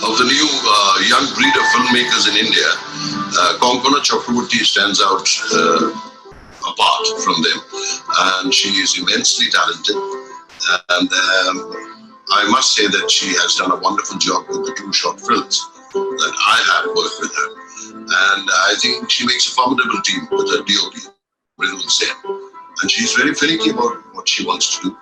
of the new young breed of filmmakers in India, Kankana Chakraborty stands out apart from them, and she is immensely talented. And I must say that she has done a wonderful job with the 2 short films that I have worked with her. And I think she makes a formidable team with her DOP, Mridul Sen. And she's very finicky about what she wants to do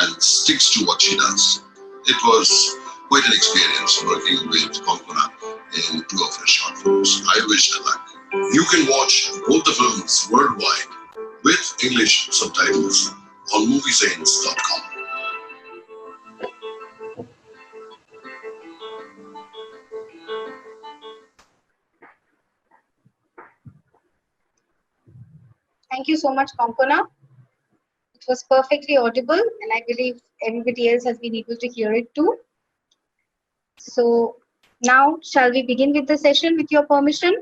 and sticks to what she does. It was quite an experience working with Kankana in 2 of her short films. I wish her luck. You can watch both the films worldwide with English subtitles on moviesains.com. Thank you so much, Kankana. It was perfectly audible, and I believe everybody else has been able to hear it too. So now, shall we begin with the session with your permission?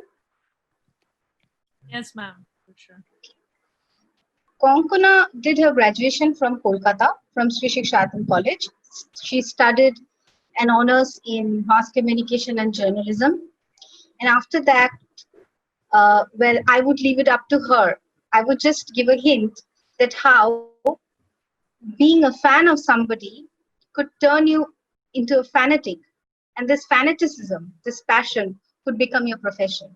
Yes, ma'am, for sure. Kankana did her graduation from Kolkata, from Sri Shikshaatan College. She studied an honors in mass communication and journalism. And after that, well, I would leave it up to her. I would just give a hint that how being a fan of somebody could turn you into a fanatic. And this fanaticism, this passion could become your profession.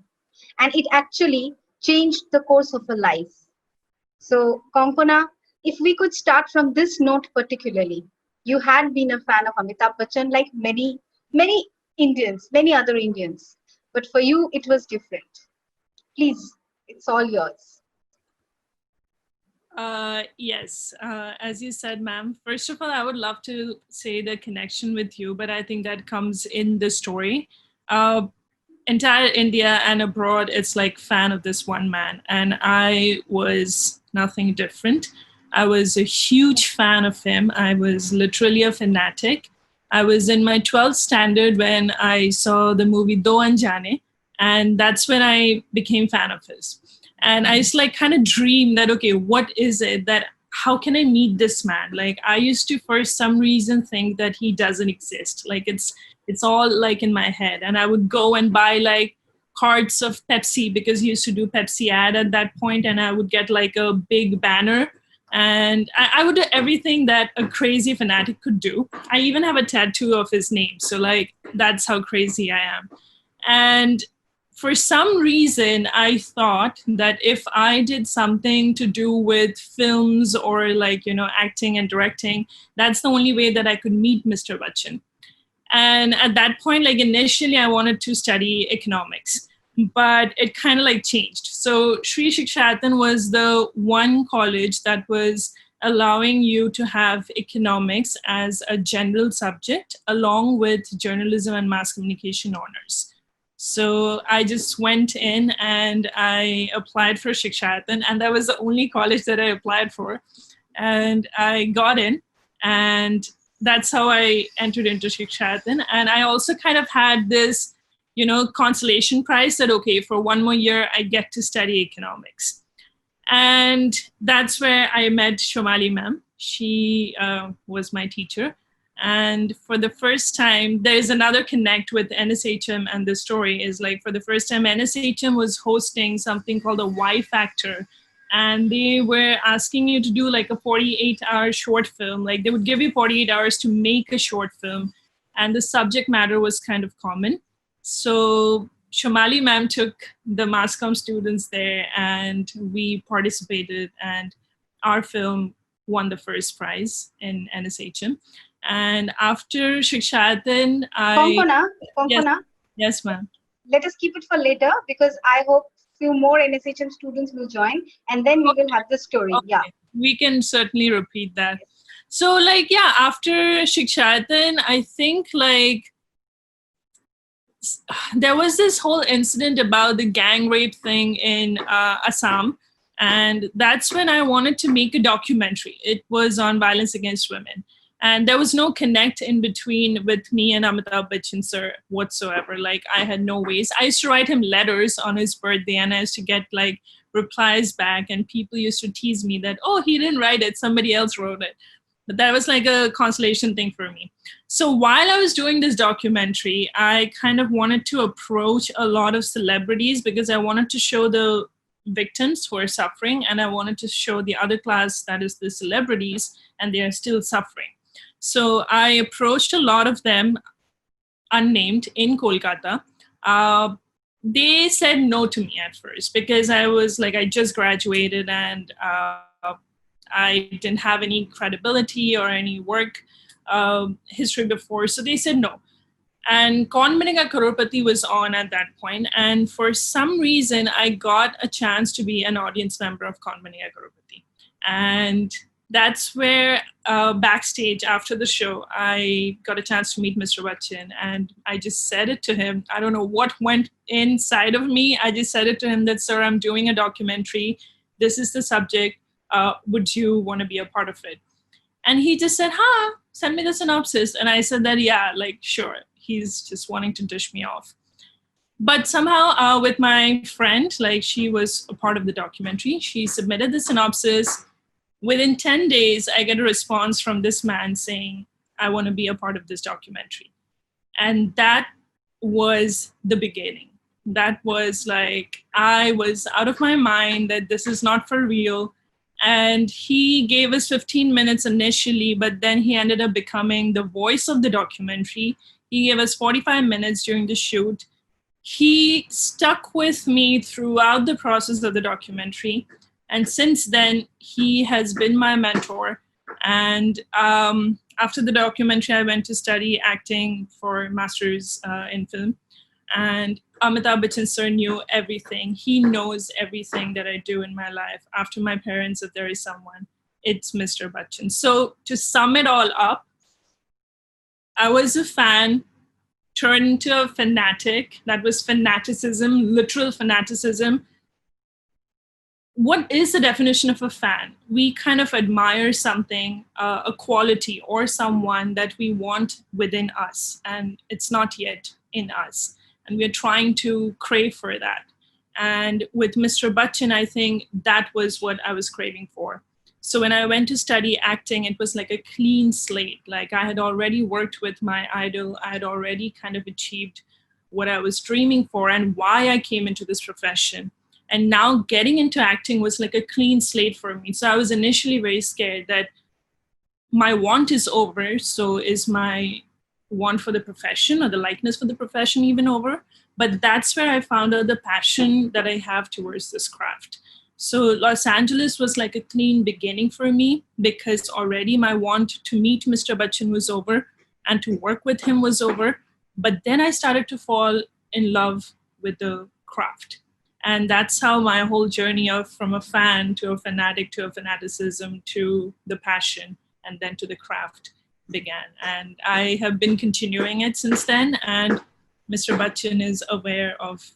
And it actually changed the course of her life. So, Kankana, if we could start from this note particularly, you had been a fan of Amitabh Bachchan like many Indians, many other Indians. But for you, it was different. Please, it's all yours. Yes, as you said, ma'am, first of all, I would love to say the connection with you, but I think that comes in the story. Entire India and abroad, it's like fan of this one man. And I was nothing different. I was a huge fan of him. I was literally a fanatic. I was in my 12th standard when I saw the movie Do Anjane, and that's when I became fan of his. And I just like kind of dreamed that, okay, what is it that, how can I meet this man? Like I used to for some reason think that he doesn't exist. Like it's all like in my head. And I would go and buy like cards of Pepsi because he used to do Pepsi ad at that point, and I would get like a big banner. And I would do everything that a crazy fanatic could do. I even have a tattoo of his name. So like, that's how crazy I am. And for some reason, I thought that if I did something to do with films or like, you know, acting and directing, that's the only way that I could meet Mr. Bachchan. And at that point, like initially I wanted to study economics, but it kind of like changed. So Sri Shikshaatan was the one college that was allowing you to have economics as a general subject along with journalism and mass communication honors. So I just went in and I applied for Shikshaatan, and that was the only college that I applied for. And I got in, and that's how I entered into Shikshaatan. And I also kind of had this, you know, consolation prize that, okay, for one more year, I get to study economics. And that's where I met Shomali ma'am. She was my teacher. And for the first time, there's another connect with NSHM, and the story is like for the first time, NSHM was hosting something called a Y Factor. And they were asking you to do like a 48-hour short film. Like they would give you 48 hours to make a short film. And the subject matter was kind of common. So Shomali ma'am took the mass comm students there, and we participated, and our film won the first prize in NSHM. And after Shikshaatan, Kankana, yes, ma'am. Let us keep it for later, because I hope few more NSHM students will join, and then we will have the story. Okay. Yeah, we can certainly repeat that. So like, yeah, after Shikshaatan, I think like there was this whole incident about the gang rape thing in Assam. And that's when I wanted to make a documentary. It was on violence against women. And there was no connect in between with me and Amitabh Bachchan sir whatsoever. Like I had no ways. I used to write him letters on his birthday, and I used to get like replies back, and people used to tease me that, oh, he didn't write it, somebody else wrote it. But that was like a consolation thing for me. So while I was doing this documentary, I kind of wanted to approach a lot of celebrities because I wanted to show the victims who are suffering, and I wanted to show the other class, that is the celebrities, and they are still suffering. So I approached a lot of them, unnamed, in Kolkata. They said no to me at first because I was like, I just graduated and I didn't have any credibility or any work history before. So they said no. And Kaun Banega Crorepati was on at that point. And for some reason, I got a chance to be an audience member of Kaun Banega Crorepati. And that's where backstage after the show, I got a chance to meet Mr. Bachchan. And I just said it to him. I don't know what went inside of me. I just said it to him that, sir, I'm doing a documentary. This is the subject. Would you want to be a part of it? And he just said, send me the synopsis. And I said that, yeah, like, sure. He's just wanting to dish me off. But somehow with my friend, like she was a part of the documentary, she submitted the synopsis. Within 10 days, I get a response from this man saying, I want to be a part of this documentary. And that was the beginning. That was like, I was out of my mind that this is not for real. And he gave us 15 minutes initially, but then he ended up becoming the voice of the documentary. He gave us 45 minutes during the shoot. He stuck with me throughout the process of the documentary. And since then, he has been my mentor. And after the documentary, I went to study acting for master's in film. And Amitabh Bachchan sir knew everything. He knows everything that I do in my life. After my parents, if there is someone, it's Mr. Bachchan. So to sum it all up, I was a fan, turned into a fanatic. That was fanaticism, literal fanaticism. What is the definition of a fan? We kind of admire something, a quality or someone that we want within us, and it's not yet in us. And we're trying to crave for that. And with Mr. Bachchan, I think that was what I was craving for. So when I went to study acting, it was like a clean slate. Like I had already worked with my idol. I had already kind of achieved what I was dreaming for and why I came into this profession. And now getting into acting was like a clean slate for me. So I was initially very scared that my want is over. So is my want for the profession or the likeness for the profession even over? But that's where I found out the passion that I have towards this craft. So Los Angeles was like a clean beginning for me because already my want to meet Mr. Bachchan was over and to work with him was over. But then I started to fall in love with the craft. And that's how my whole journey of from a fan to a fanatic to a fanaticism to the passion and then to the craft began. And I have been continuing it since then. And Mr. Bachchan is aware of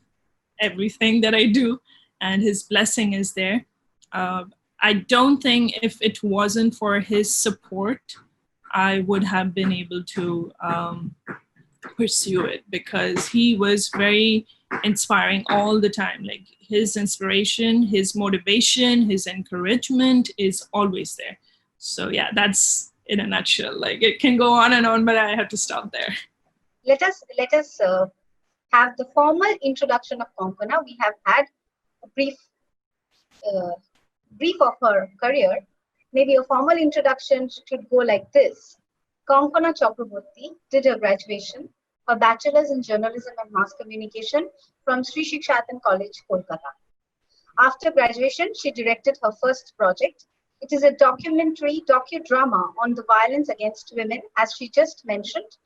everything that I do. And his blessing is there. I don't think if it wasn't for his support, I would have been able to pursue it because he was very inspiring all the time. Like his inspiration, his motivation, his encouragement is always there. So yeah, that's in a nutshell. Like it can go on and on, but I have to stop there. Let us have the formal introduction of Kankana. We have had a brief of her career. Maybe a formal introduction should go like this. Kankana Chakraborty did her graduation, her bachelor's in journalism and mass communication from Sri Shikshatam College, Kolkata. After graduation, she directed her first project. It is a docudrama on the violence against women, as she just mentioned.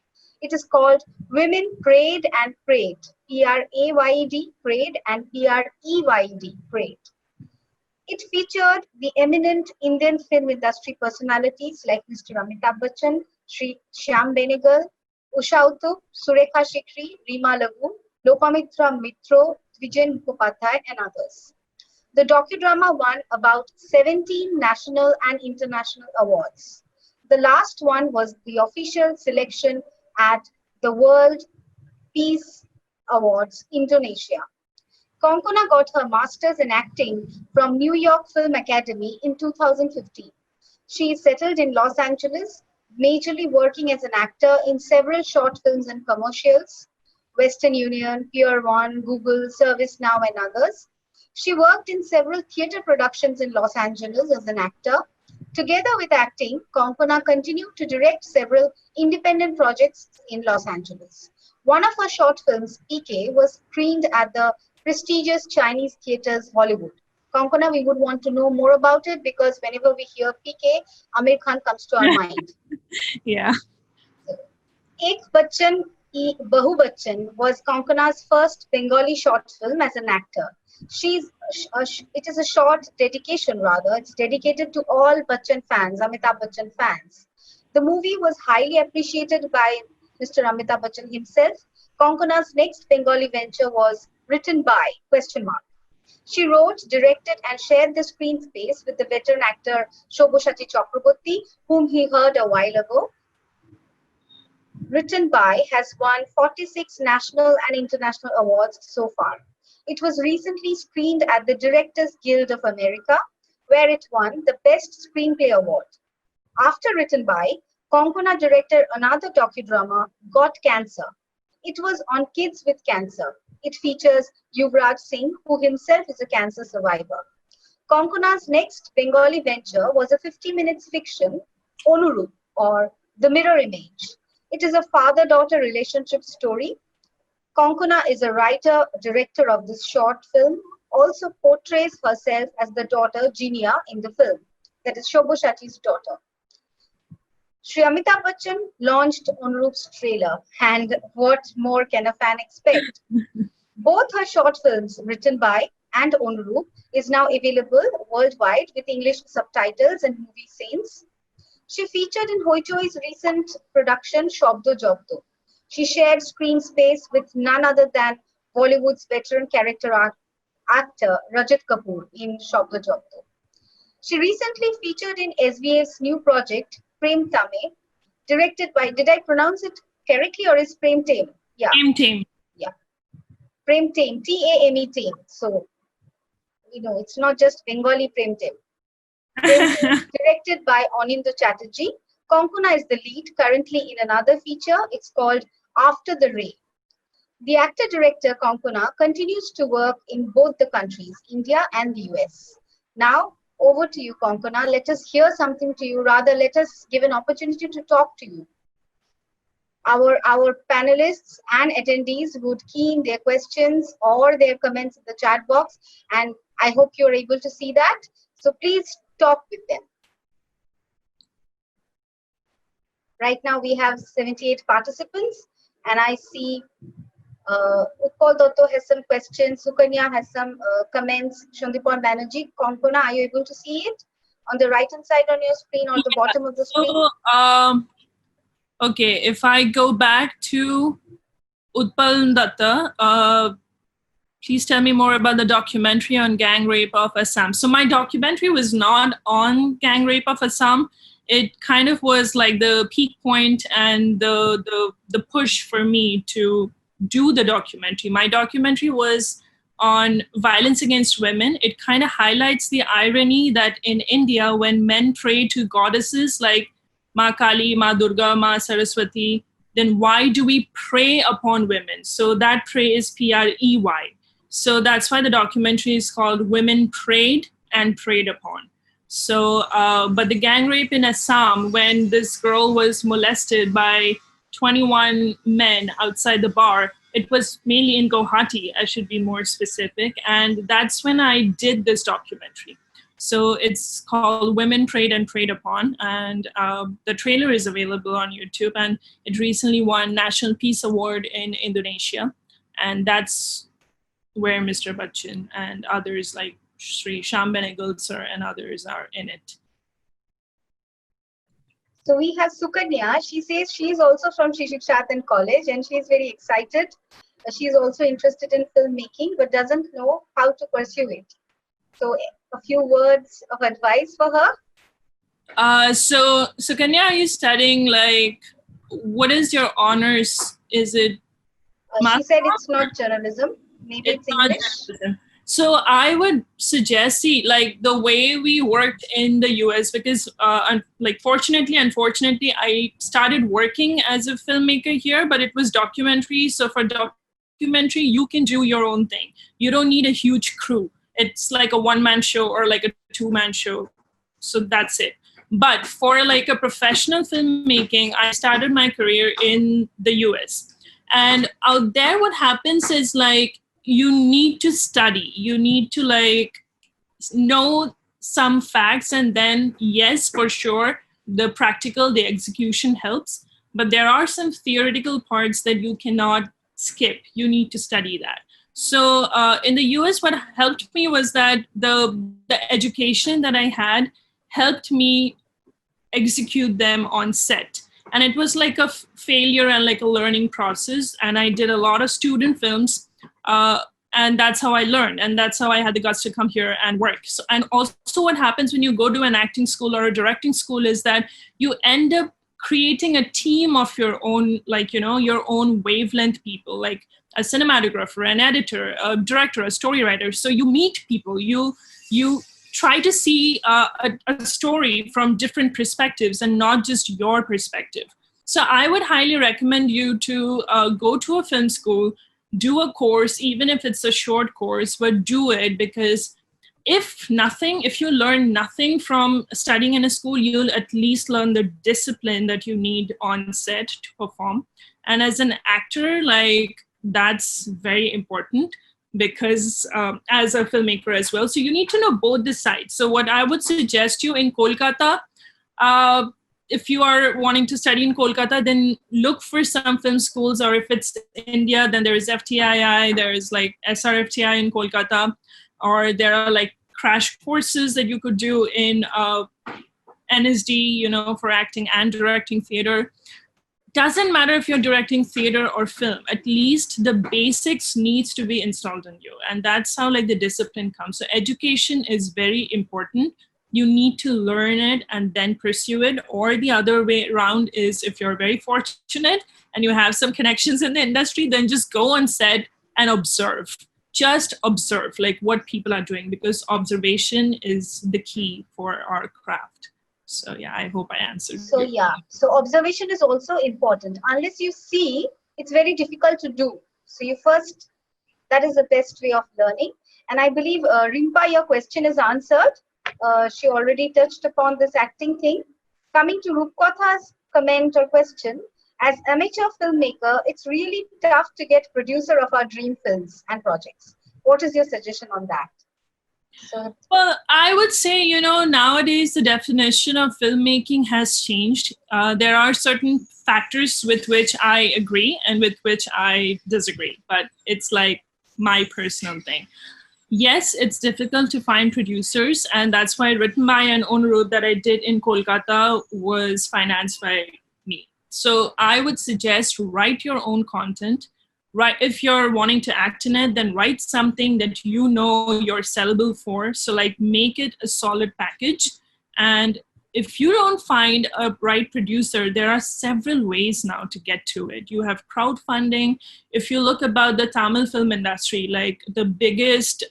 It is called Women Prayed and Prayed, P-R-A-Y-E-D, Prayed, and P-R-E-Y-E-D, Prayed. It featured the eminent Indian film industry personalities like Mr. Amitabh Bachchan, Sri Shyam Benegal, Usha Uttup, Surekha Shikri, Rima Lagu, Lopamitra Mitro, Vijayan Mukhopadhyay, and others. The docudrama won about 17 national and international awards. The last one was the official selection at the World Peace Awards, Indonesia. Kankana got her master's in acting from New York Film Academy in 2015. She is settled in Los Angeles, majorly working as an actor in several short films and commercials, Western Union, Pier 1, Google, ServiceNow, and others. She worked in several theatre productions in Los Angeles as an actor. Together with acting, Kankana continued to direct several independent projects in Los Angeles. One of her short films, PK, was screened at the prestigious Chinese theaters Hollywood. Kankana, we would want to know more about it because whenever we hear PK, Amir Khan comes to our mind. Yeah. Ek Bachchan Ki Bahu Bachchan was Kankana's first Bengali short film as an actor. It is a short dedication rather. It's dedicated to all Bachchan fans, Amitabh Bachchan fans. The movie was highly appreciated by Mr. Amitabh Bachchan himself. Kankana's next Bengali venture was written by ? She wrote, directed, and shared the screen space with the veteran actor Shoboshati Chakraborty, whom he heard a while ago. Written by has won 46 national and international awards so far. It was recently screened at the Directors Guild of America, where it won the Best Screenplay Award. After Written by, Kankana directed another docudrama, Got Cancer. It was on kids with cancer. It features Yuvraj Singh, who himself is a cancer survivor. Kankana's next Bengali venture was a 50 minutes fiction, Onurup, or The Mirror Image. It is a father-daughter relationship story. Kankana is a writer, director of this short film, also portrays herself as the daughter Jinia in the film, that is Shoboshati's daughter. Shri Amitabh Bachchan launched Onurup's trailer, and what more can a fan expect? Both her short films, Written by and Onurup, is now available worldwide with English subtitles and movie scenes. She featured in Hoichoi's recent production, Shabdo Jabdo. She shared screen space with none other than Bollywood's veteran character actor Rajat Kapoor in Shabdo Jabdo. She recently featured in SVA's new project, Prem Tame, directed by, did I pronounce it correctly or is Prem Tame? Yeah. Prem Tame. Yeah. Prem Tame, T-A-M-E Tame. So, it's not just Bengali Prem Tame. Directed by Anindya Chatterjee. Kankana is the lead currently in another feature. It's called After the Rain. The actor-director Kankana continues to work in both the countries, India and the US. Now, over to you, Kankana. Let us hear something to you. Rather, let us give an opportunity to talk to you. Our panelists and attendees would key in their questions or their comments in the chat box, and I hope you're able to see that. So please talk with them. Right now we have 78 participants, and I see Utpal Dotto has some questions, Sukanya has some comments, Shandipon Banerjee. Kankana, are you able to see it? On the right-hand side on your screen or the bottom of the screen? So, okay, if I go back to Utpal Datta, please tell me more about the documentary on gang rape of Assam. So my documentary was not on gang rape of Assam. It kind of was like the peak point and the push for me to do the documentary. My documentary was on violence against women. It kind of highlights the irony that in India, when men pray to goddesses like Ma Kali, Ma Durga, Ma Saraswati, then why do we prey upon women? So that pray is P-R-E-Y. So that's why the documentary is called Women Prayed and Preyed Upon. So, but the gang rape in Assam, when this girl was molested by 21 men outside the bar, it was mainly in Guwahati, I should be more specific. And that's when I did this documentary. So it's called Women Preyed and Preyed Upon. And the trailer is available on YouTube. And it recently won National Peace Award in Indonesia. And that's where Mr. Bachchan and others like Sri Sham Benegulsar and others are in it. So we have Sukanya. She says she is also from Sri Shikshatan College and she is very excited. She is also interested in filmmaking but doesn't know how to pursue it. So a few words of advice for her. So Sukanya, are you studying like, what is your honors? Is it she said it's not journalism. Maybe it's English. Journalism. So I would suggest, see, like the way we worked in the US, because like fortunately, unfortunately, I started working as a filmmaker here, but it was documentary. So for documentary, you can do your own thing. You don't need a huge crew. It's like a one-man show or like a two-man show. So that's it. But for like a professional filmmaking, I started my career in the US. And out there, what happens is like, you need to study, you need to like know some facts, and then yes, for sure, the practical, the execution helps, but there are some theoretical parts that you cannot skip. You need to study that. So in the US, what helped me was that the education that I had helped me execute them on set. And it was like a failure and like a learning process. And I did a lot of student films. And that's how I learned. And that's how I had the guts to come here and work. So, and also what happens when you go to an acting school or a directing school is that you end up creating a team of your own, like, you know, your own wavelength people, like a cinematographer, an editor, a director, a story writer. So you meet people, you try to see a story from different perspectives and not just your perspective. So I would highly recommend you to go to a film school, do a course, even if it's a short course, but do it, because if you learn nothing from studying in a school, you'll at least learn the discipline that you need on set to perform. And as an actor, like, that's very important, because as a filmmaker as well. So you need to know both the sides. So what I would suggest you in Kolkata, if you are wanting to study in Kolkata, then look for some film schools, or if it's India, then there is FTII, there is like SRFTI in Kolkata, or there are like crash courses that you could do in NSD, you know, for acting and directing theater. Doesn't matter if you're directing theater or film, at least the basics needs to be installed in you. And that's how like the discipline comes. So education is very important. You need to learn it and then pursue it. Or the other way around is, if you're very fortunate and you have some connections in the industry, then just go on set and observe. Just observe like what people are doing, because observation is the key for our craft. So yeah, I hope I answered. So yeah, so observation is also important. Unless you see, it's very difficult to do. So you first, that is the best way of learning. And I believe, Rimpa, your question is answered. She already touched upon this acting thing. Coming to Rupkatha's comment or question, as amateur filmmaker, it's really tough to get producer of our dream films and projects. What is your suggestion on that? So, well, I would say, you know, nowadays the definition of filmmaking has changed. There are certain factors with which I agree and with which I disagree, but it's like my personal thing. Yes, it's difficult to find producers, and that's why Written by an On-Road that I did in Kolkata was financed by me. So I would suggest write your own content. Right, if you're wanting to act in it, then write something that you know you're sellable for. So like make it a solid package. And if you don't find a right producer, there are several ways now to get to it. You have crowdfunding. If you look about the Tamil film industry, like the biggest,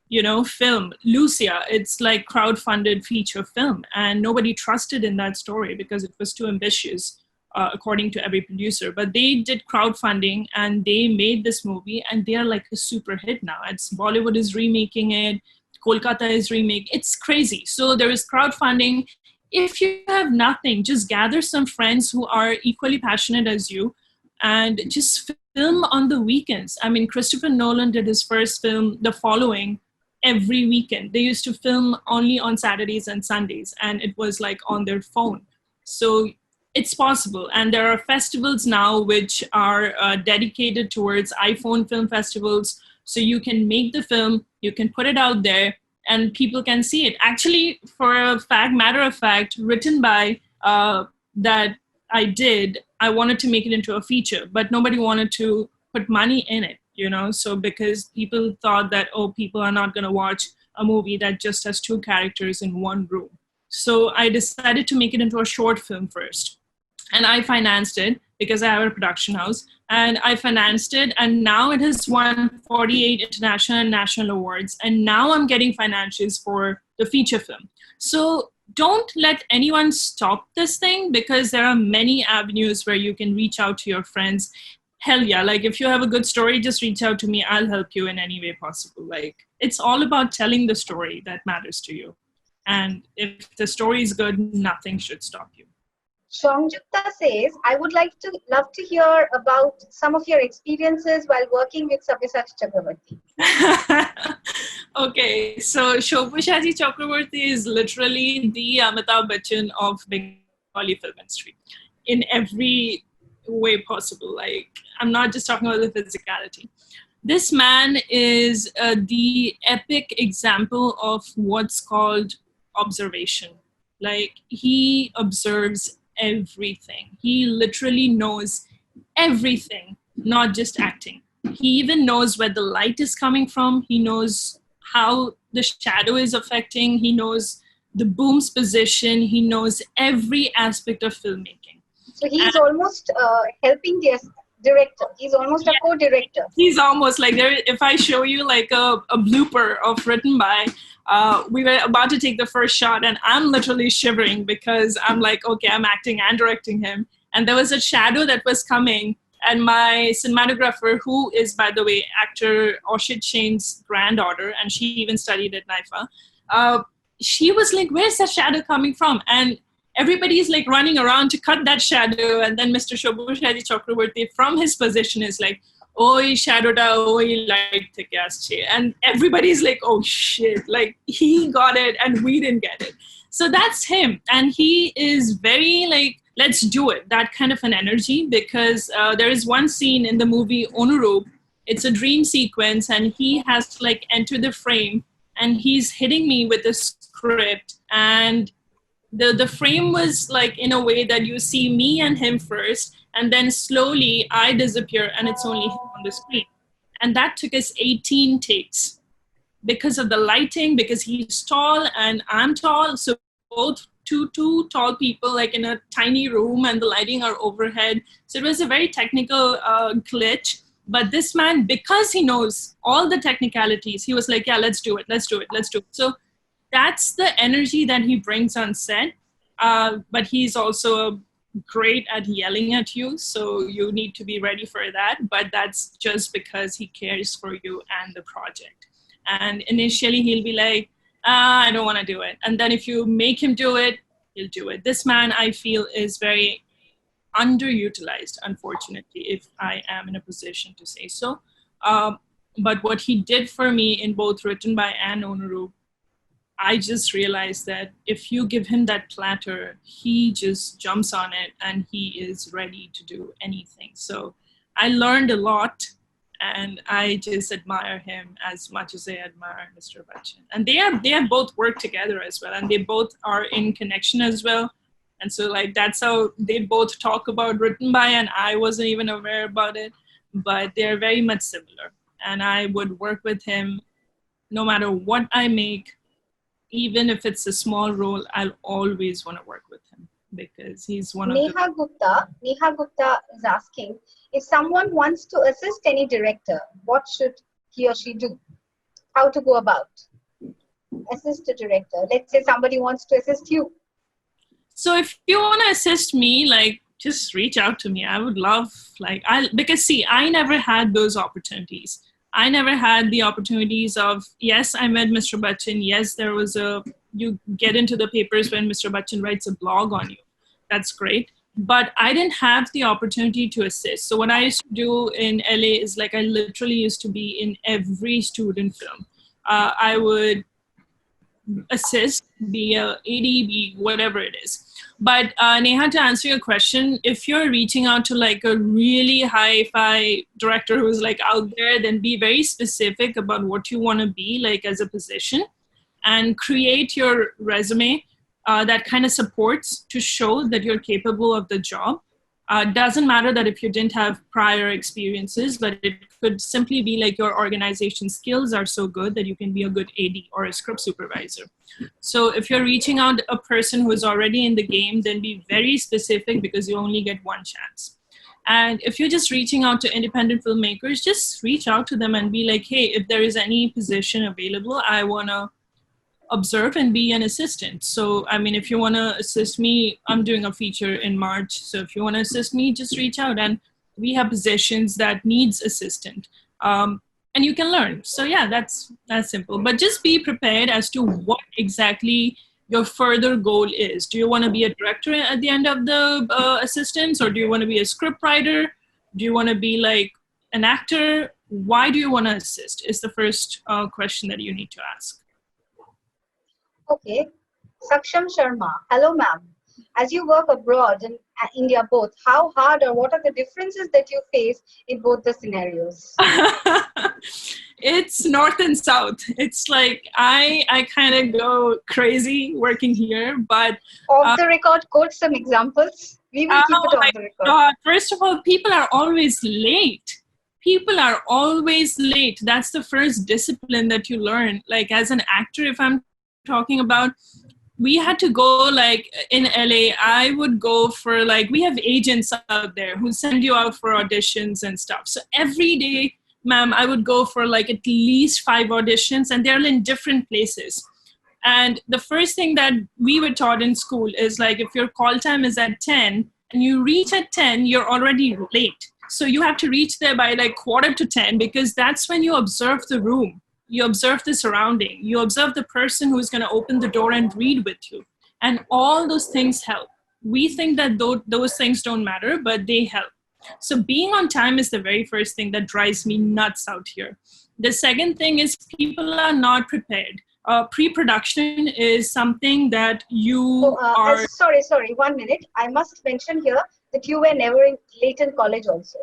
you know, film, Lucia, it's like crowdfunded feature film. And nobody trusted in that story because it was too ambitious. According to every producer, but they did crowdfunding and they made this movie, and they are like a super hit now. It's Bollywood is remaking it, Kolkata is remaking. It's crazy. So there is crowdfunding. If you have nothing, just gather some friends who are equally passionate as you, and just film on the weekends. I mean, Christopher Nolan did his first film, The Following, every weekend. They used to film only on Saturdays and Sundays, and it was like on their phone. So it's possible. And there are festivals now which are dedicated towards iPhone film festivals. So you can make the film, you can put it out there, and people can see it. Actually, for a matter of fact, Written by that I did, I wanted to make it into a feature, but nobody wanted to put money in it, you know? So because people thought that, oh, people are not going to watch a movie that just has two characters in one room. So I decided to make it into a short film first. And I financed it because I have a production house, and I financed it, and now it has won 48 international and national awards, and now I'm getting financials for the feature film. So don't let anyone stop this thing, because there are many avenues where you can reach out to your friends. Hell yeah, like if you have a good story, just reach out to me. I'll help you in any way possible. Like, it's all about telling the story that matters to you. And if the story is good, nothing should stop you. Shongjukta says, I would love to hear about some of your experiences while working with Sabyasachi Chakraborty. Okay, so Sabyasachi Chakraborty is literally the Amitabh Bachchan of Bengali film industry in every way possible. Like, I'm not just talking about the physicality. This man is the epic example of what's called observation. Like, he observes everything. He literally knows everything, not just acting. He even knows where the light is coming from. He knows how the shadow is affecting. He knows the boom's position. He knows every aspect of filmmaking. So he's almost helping the director. He's almost a co-director. He's almost like there. If I show you like a blooper of Written By, we were about to take the first shot, and I'm literally shivering because I'm like, okay, I'm acting and directing him. And there was a shadow that was coming, and my cinematographer, who is, by the way, actor Oshit Shane's granddaughter, and she even studied at NIFA, she was like, where's that shadow coming from? And everybody's like running around to cut that shadow, and then Mr. Sabyasachi Chakraborty from his position is like, "Oi shadow da, oi light the gas," and everybody's like, "Oh shit!" Like, he got it and we didn't get it. So that's him, and he is very like, let's do it, that kind of an energy. Because there is one scene in the movie Onurup. It's a dream sequence, and he has to like enter the frame, and he's hitting me with the script, and the frame was like in a way that you see me and him first, and then slowly I disappear and it's only him on the screen. And that took us 18 takes because of the lighting, because he's tall and I'm tall. So both two tall people like in a tiny room, and the lighting are overhead. So it was a very technical glitch. But this man, because he knows all the technicalities, he was like, yeah, let's do it. So that's the energy that he brings on set. But he's also great at yelling at you. So you need to be ready for that. But that's just because he cares for you and the project. And initially he'll be like, I don't want to do it. And then if you make him do it, he'll do it. This man, I feel, is very underutilized, unfortunately, if I am in a position to say so. But what he did for me in both Written By and Onurup, I just realized that if you give him that platter, he just jumps on it and he is ready to do anything. So I learned a lot, and I just admire him as much as I admire Mr. Bachchan. And they have both worked together as well, and they both are in connection as well. And so like that's how they both talk about Written By, and I wasn't even aware about it, but they're very much similar. And I would work with him no matter what I make. Even if it's a small role, I'll always want to work with him because he's one of Neha Gupta is asking, if someone wants to assist any director, what should he or she do? How to go about? Assist a director. Let's say somebody wants to assist you. So if you want to assist me, like, just reach out to me. I would love, because see, I never had those opportunities. I never had the opportunities of, yes, I met Mr. Bachchan. Yes, there was you get into the papers when Mr. Bachchan writes a blog on you. That's great. But I didn't have the opportunity to assist. So what I used to do in LA is like, I literally used to be in every student film. I would assist, be a AD, be whatever it is. But Neha, to answer your question, if you're reaching out to like a really hi-fi director who's like out there, then be very specific about what you want to be like as a position, and create your resume that kind of supports to show that you're capable of the job. Doesn't matter that if you didn't have prior experiences, but it could simply be like your organization skills are so good that you can be a good AD or a script supervisor. So if you're reaching out a person who is already in the game, then be very specific because you only get one chance. And if you're just reaching out to independent filmmakers, just reach out to them and be like, hey, if there is any position available, I want to observe and be an assistant. So, I mean, if you want to assist me, I'm doing a feature in March. So if you want to assist me, just reach out. And we have positions that needs assistant. And you can learn. So yeah, that's simple. But just be prepared as to what exactly your further goal is. Do you want to be a director at the end of the assistance, or do you want to be a script writer? Do you want to be like an actor? Why do you want to assist is the first question that you need to ask. Okay. Saksham Sharma. Hello, ma'am. As you work abroad in India both, how hard or what are the differences that you face in both the scenarios? It's north and south. It's like I kind of go crazy working here, but off the record, quote some examples. We will keep it off the record. God. First of all, people are always late. People are always late. That's the first discipline that you learn. Like as an actor, if I'm talking about, we had to go like in LA, I would go for like, we have agents out there who send you out for auditions and stuff. So every day, ma'am, I would go for like at least 5 auditions, and they're in different places. And the first thing that we were taught in school is like, if your call time is at 10 and you reach at 10, you're already late. So you have to reach there by like 9:45, because that's when you observe the room. You observe the surrounding. You observe the person who's going to open the door and read with you. And all those things help. We think that those things don't matter, but they help. So being on time is the very first thing that drives me nuts out here. The second thing is people are not prepared. Pre-production is something that you are... Sorry, 1 minute. I must mention here that you were never late in college also.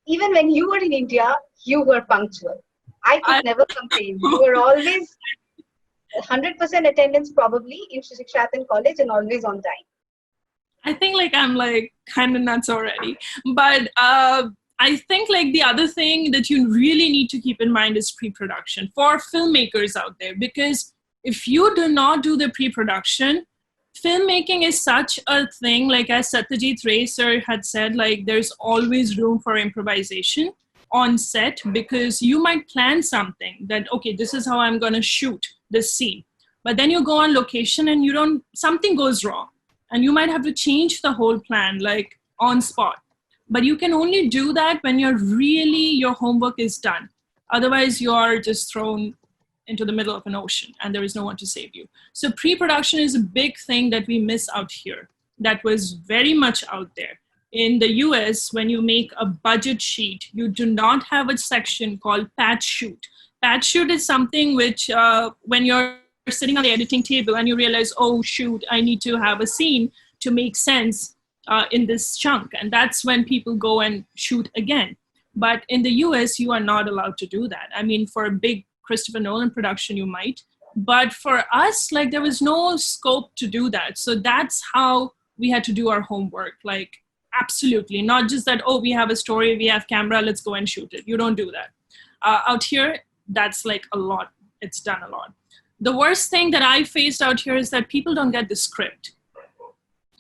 Even when you were in India, you were punctual. I could never complain. You were always 100% attendance probably in Shikshatan College and always on time. I think like I'm like kind of nuts already. But I think like the other thing that you really need to keep in mind is pre-production for filmmakers out there. Because if you do not do the pre-production, filmmaking is such a thing. Like as Satyajit Ray sir had said, like there's always room for improvisation on set, because you might plan something that, okay, this is how I'm going to shoot this scene. But then you go on location and something goes wrong. And you might have to change the whole plan, like on spot. But you can only do that when your homework is done. Otherwise, you are just thrown into the middle of an ocean and there is no one to save you. So pre-production is a big thing that we miss out here. That was very much out there. In the US, when you make a budget sheet, you do not have a section called patch shoot. Patch shoot is something which, when you're sitting on the editing table and you realize, oh, shoot, I need to have a scene to make sense in this chunk. And that's when people go and shoot again. But in the US, you are not allowed to do that. I mean, for a big Christopher Nolan production, you might. But for us, like there was no scope to do that. So that's how we had to do our homework. Like, absolutely. Not just that, oh, we have a story, we have camera, let's go and shoot it. You don't do that. Out here, that's like a lot. It's done a lot. The worst thing that I faced out here is that people don't get the script.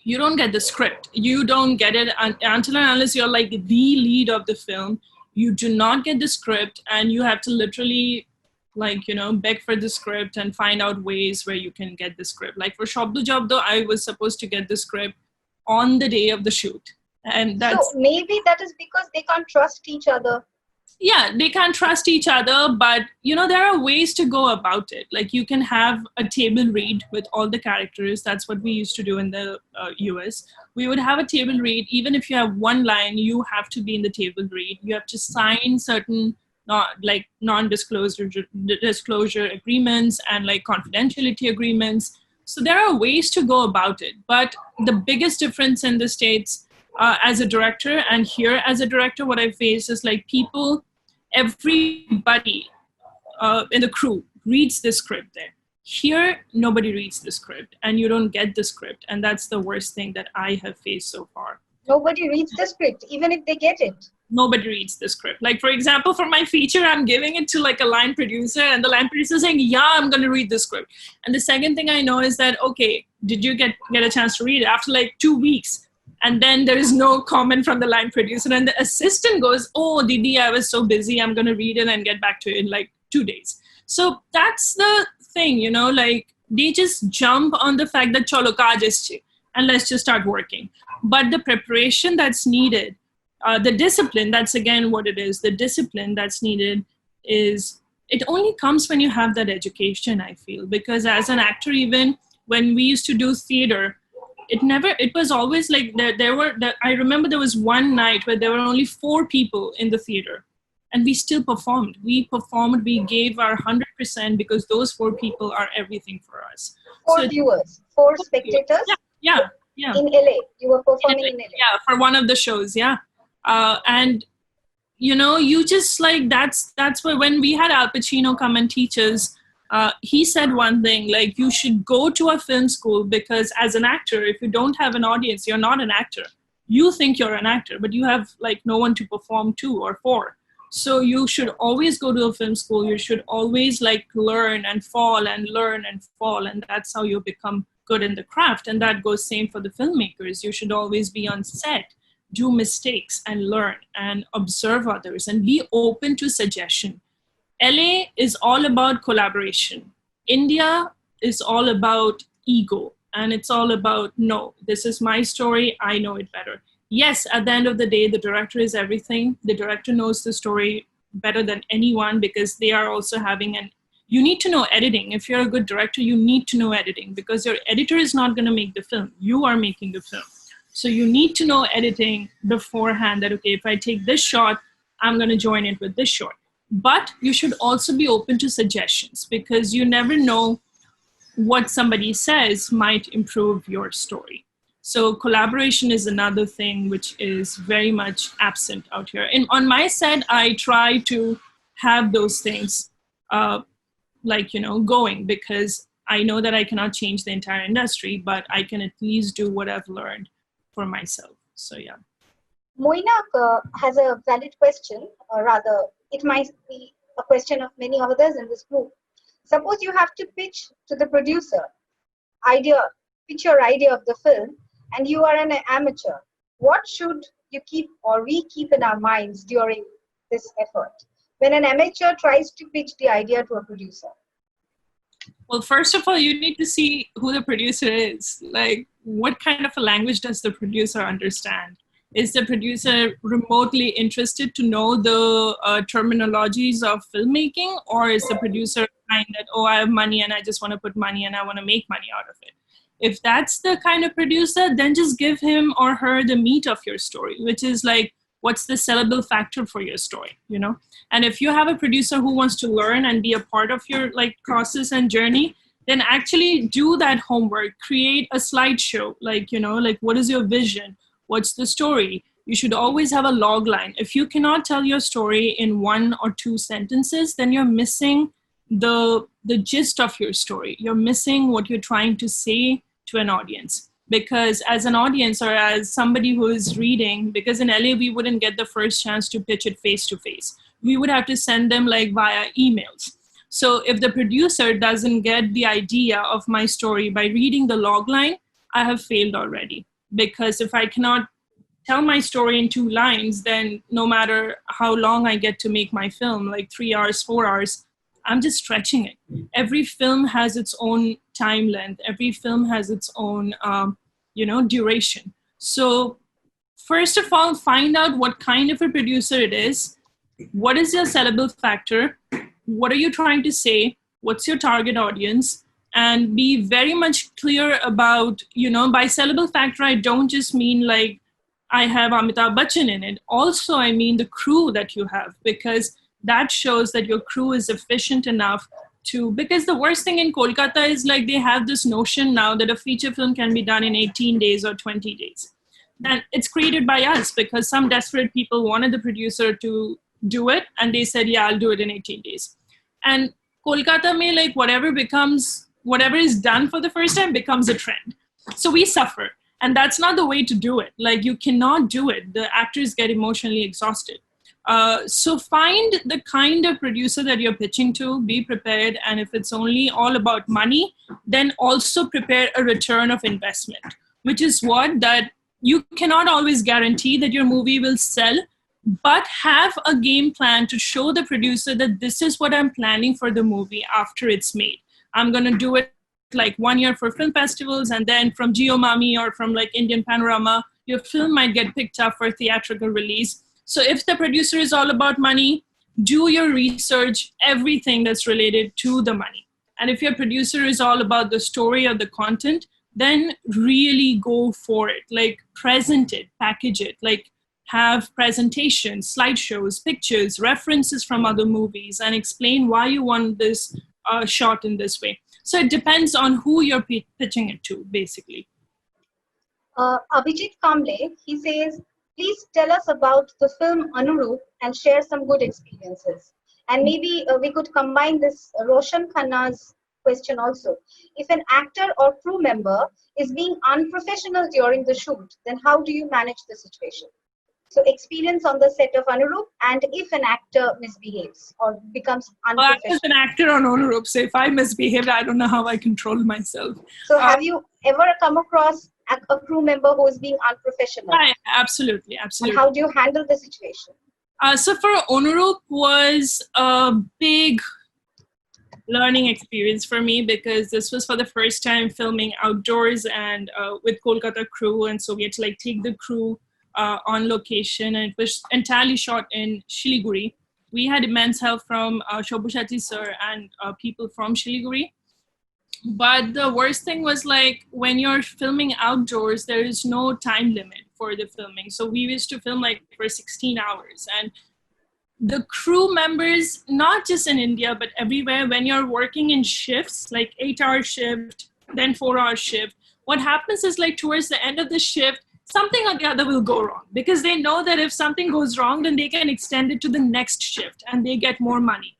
You don't get the script. You don't get it until and unless you're like the lead of the film. You do not get the script, and you have to literally like, beg for the script and find out ways where you can get the script. Like for Shabdo Jabdo, I was supposed to get the script on the day of the shoot. And that's... So maybe that is because they can't trust each other. Yeah, they can't trust each other, but there are ways to go about it. Like you can have a table read with all the characters. That's what we used to do in the US. We would have a table read. Even if you have one line, you have to be in the table read. You have to sign certain non-disclosure agreements and like confidentiality agreements. So there are ways to go about it. But the biggest difference in the States as a director and here as a director, what I face is like everybody in the crew reads the script there. Here, nobody reads the script and you don't get the script. And that's the worst thing that I have faced so far. Nobody reads the script, even if they get it. Nobody reads the script. Like, for example, for my feature, I'm giving it to like a line producer, and the line producer is saying, yeah, I'm going to read the script. And the second thing I know is that, okay, did you get a chance to read it? After like 2 weeks. And then there is no comment from the line producer. And the assistant goes, oh, Didi, I was so busy. I'm going to read it and get back to it in like 2 days. So that's the thing, you know, like they just jump on the fact that chalo kaaj ischhe, and let's just start working. But the preparation that's needed, the discipline, that's again what it is. The discipline that's needed is, it only comes when you have that education, I feel. Because as an actor, even when we used to do theater, it was always like I remember there was one night where there were only 4 people in the theater, and we still performed. We gave our 100% because those 4 people are everything for us. 4 viewers, 4 spectators? Yeah. In LA, you were performing in LA? Yeah, for one of the shows, yeah. And you know, you just like, that's why when we had Al Pacino come and teach us, he said one thing, like, you should go to a film school, because as an actor, if you don't have an audience, you're not an actor. You think you're an actor, but you have like no one to perform to or for. So you should always go to a film school. You should always like learn and fall and learn and fall. And that's how you become good in the craft. And that goes same for the filmmakers. You should always be on set, do mistakes and learn and observe others and be open to suggestion. LA is all about collaboration. India is all about ego. And it's all about, no, this is my story. I know it better. Yes, at the end of the day, the director is everything. The director knows the story better than anyone, because they are also having you need to know editing. If you're a good director, you need to know editing, because your editor is not going to make the film. You are making the film. So you need to know editing beforehand, that, okay, if I take this shot, I'm going to join it with this shot. But you should also be open to suggestions, because you never know what somebody says might improve your story. So collaboration is another thing which is very much absent out here. And on my set, I try to have those things going, because I know that I cannot change the entire industry, but I can at least do what I've learned for myself. So yeah. Moina has a valid question, or rather, it might be a question of many others in this group. Suppose you have to pitch to the producer, pitch your idea of the film, and you are an amateur. What should you keep, or we keep in our minds during this effort when an amateur tries to pitch the idea to a producer? Well, first of all, you need to see who the producer is. Like, what kind of a language does the producer understand? Is the producer remotely interested to know the terminologies of filmmaking? Or is the producer kind that, oh, I have money and I just want to put money and I want to make money out of it? If that's the kind of producer, then just give him or her the meat of your story, which is like, what's the sellable factor for your story, you know? And if you have a producer who wants to learn and be a part of your like process and journey, then actually do that homework, create a slideshow, like, you know, like, what is your vision? What's the story? You should always have a log line. If you cannot tell your story in 1 or 2 sentences, then you're missing the gist of your story. You're missing what you're trying to say to an audience. Because as an audience, or as somebody who is reading, because in LA, we wouldn't get the first chance to pitch it face to face. We would have to send them like via emails. So if the producer doesn't get the idea of my story by reading the log line, I have failed already. Because if I cannot tell my story in 2 lines, then no matter how long I get to make my film, like 3 hours, 4 hours, I'm just stretching it. Every film has its own time length. Every film has its own, duration. So first of all, find out what kind of a producer it is. What is your sellable factor? What are you trying to say? What's your target audience? And be very much clear about, by sellable factor, I don't just mean like I have Amitabh Bachchan in it. Also, I mean the crew that you have, because that shows that your crew is efficient enough because the worst thing in Kolkata is like they have this notion now that a feature film can be done in 18 days or 20 days. That it's created by us because some desperate people wanted the producer to do it and they said, yeah, I'll do it in 18 days. And Kolkata may like whatever is done for the first time becomes a trend. So we suffer. And that's not the way to do it. Like, you cannot do it. The actors get emotionally exhausted. So find the kind of producer that you're pitching to, be prepared. And if it's only all about money, then also prepare a return of investment, which is that you cannot always guarantee that your movie will sell, but have a game plan to show the producer that this is what I'm planning for the movie after it's made. I'm going to do it like 1 year for film festivals, and then from Geomami or from like Indian Panorama, your film might get picked up for theatrical release. So if the producer is all about money, do your research, everything that's related to the money. And if your producer is all about the story or the content, then really go for it. Like, present it, package it, like have presentations, slideshows, pictures, references from other movies, and explain why you want this shot in this way. So it depends on who you're pitching it to, basically. Abhijit Kamble, he says, please tell us about the film Anurup and share some good experiences. And maybe we could combine this Roshan Khanna's question also. If an actor or crew member is being unprofessional during the shoot, then how do you manage the situation? So experience on the set of Anurup, and if an actor misbehaves or becomes unprofessional. Well, I was an actor on Anurup, so if I misbehaved, I don't know how I control myself. So have you ever come across a crew member who is being unprofessional? Absolutely. And how do you handle the situation? So for Anurup was a big learning experience for me, because this was for the first time filming outdoors and with Kolkata crew, and so we had to like take the crew on location, and it was entirely shot in Shiliguri. We had immense help from Shobhushati sir and people from Shiliguri. But the worst thing was, like, when you're filming outdoors, there is no time limit for the filming. So we used to film like for 16 hours. And the crew members, not just in India, but everywhere, when you're working in shifts, like 8-hour shift, then 4-hour shift, what happens is, like, towards the end of the shift, something or the other will go wrong, because they know that if something goes wrong, then they can extend it to the next shift and they get more money.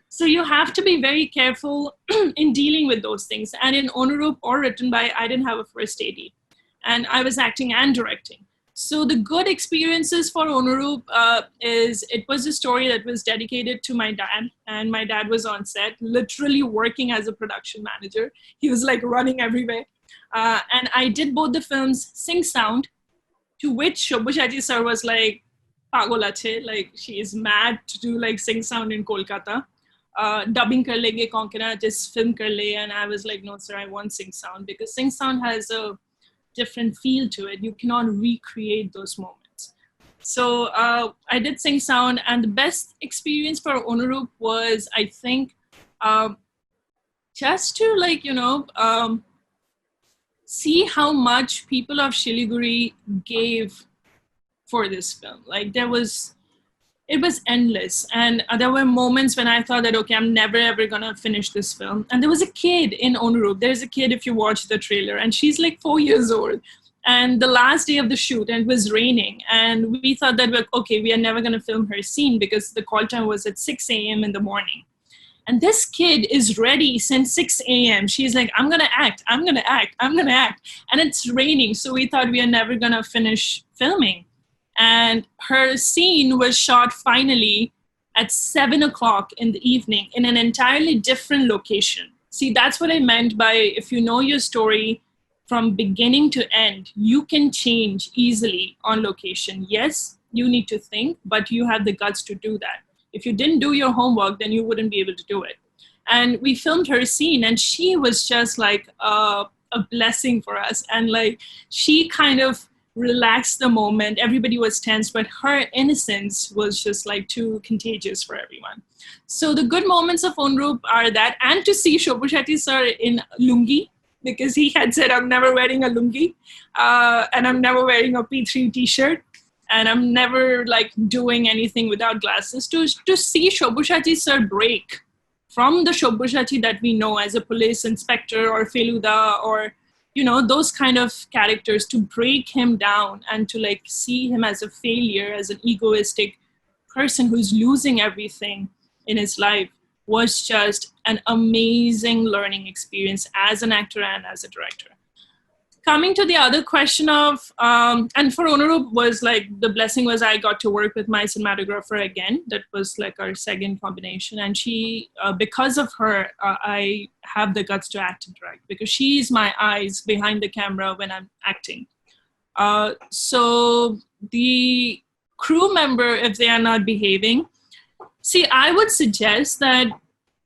So you have to be very careful in dealing with those things. And in Anurup, or written by, I didn't have a first AD, and I was acting and directing. So the good experiences for Anurup is, it was a story that was dedicated to my dad, and my dad was on set, literally working as a production manager. He was like running everywhere. And I did both the films Sing Sound, to which Shobhushati sir was like, Pagol ache, like, she is mad to do like Sing Sound in Kolkata. Dubbing kar lenge Kankana, just film kar le. And I was like, no sir, I want Sing Sound, because Sing Sound has a different feel to it. You cannot recreate those moments. So I did Sing Sound, and the best experience for Anurup was, I think, just to, like, see how much people of Shiliguri gave for this film. Like, it was endless. And there were moments when I thought that, okay, I'm never ever gonna finish this film. And there was a kid in Anurup. There's a kid, if you watch the trailer, and she's like 4 years old. And the last day of the shoot, and it was raining, and we thought that, okay, we are never gonna film her scene, because the call time was at 6 a.m. in the morning. And this kid is ready since 6 a.m. She's like, I'm gonna act. And it's raining. So we thought we are never gonna finish filming. And her scene was shot finally at 7 o'clock in the evening in an entirely different location. See, that's what I meant by, if you know your story from beginning to end, you can change easily on location. Yes, you need to think, but you have the guts to do that. If you didn't do your homework, then you wouldn't be able to do it. And we filmed her scene, and she was just like a blessing for us. And like, she kind of relaxed the moment. Everybody was tense, but her innocence was just like too contagious for everyone. So the good moments of Anurup are that, and to see Shobhushati sir in lungi, because he had said, I'm never wearing a lungi, and I'm never wearing a P3 t-shirt, and I'm never like doing anything without glasses. To see Shobhushati sir break from the Shobhushati that we know as a police inspector or Feluda or, those kind of characters, to break him down and to like see him as a failure, as an egoistic person who's losing everything in his life, was just an amazing learning experience as an actor and as a director. coming to the other question of, and for Onurup was like, the blessing was I got to work with my cinematographer again. That was like our second combination. And she, because of her, I have the guts to act and direct, because she's my eyes behind the camera when I'm acting. So the crew member, if they are not behaving, see, I would suggest that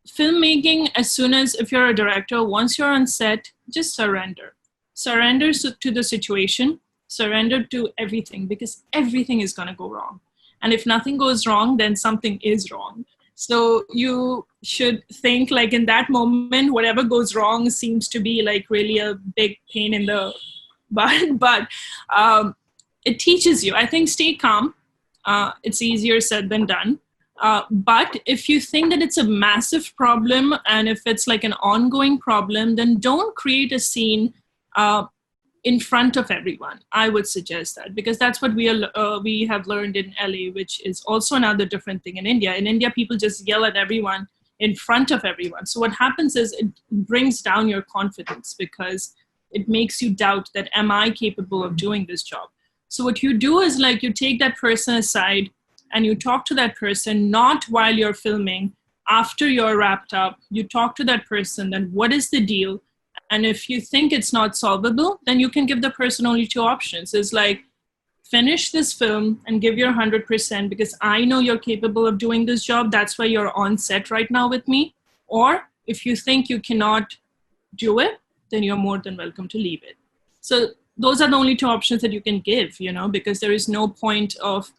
filmmaking, as soon as, if you're a director, once you're on set, just surrender. Surrender to the situation, surrender to everything, because everything is going to go wrong. And if nothing goes wrong, then something is wrong. So you should think like in that moment, whatever goes wrong seems to be like really a big pain in the butt, but it teaches you. I think stay calm. It's easier said than done. But if you think that it's a massive problem and if it's like an ongoing problem, then don't create a scene in front of everyone. I would suggest that, because that's what we have learned in LA, which is also another different thing in India. In India, people just yell at everyone in front of everyone. So what happens is it brings down your confidence, because it makes you doubt that, am I capable of doing this job? So what you do is like you take that person aside and you talk to that person, not while you're filming, after you're wrapped up, you talk to that person, then what is the deal? And if you think it's not solvable, then you can give the person only two options. It's like, finish this film and give your 100%, because I know you're capable of doing this job. That's why you're on set right now with me. Or if you think you cannot do it, then you're more than welcome to leave it. So those are the only two options that you can give, you know, because there is no point of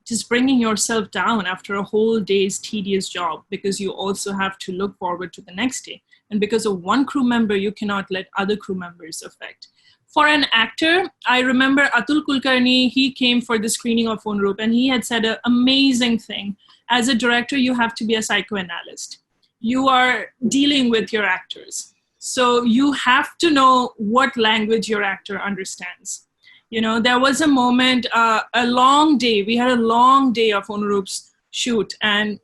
just bringing yourself down after a whole day's tedious job, because you also have to look forward to the next day. And because of one crew member, you cannot let other crew members affect. For an actor, I remember Atul Kulkarni, he came for the screening of Onurup, and he had said an amazing thing. As a director, you have to be a psychoanalyst. You are dealing with your actors. So you have to know what language your actor understands. You know, there was a moment, a long day. We had a long day of Onurup's shoot. And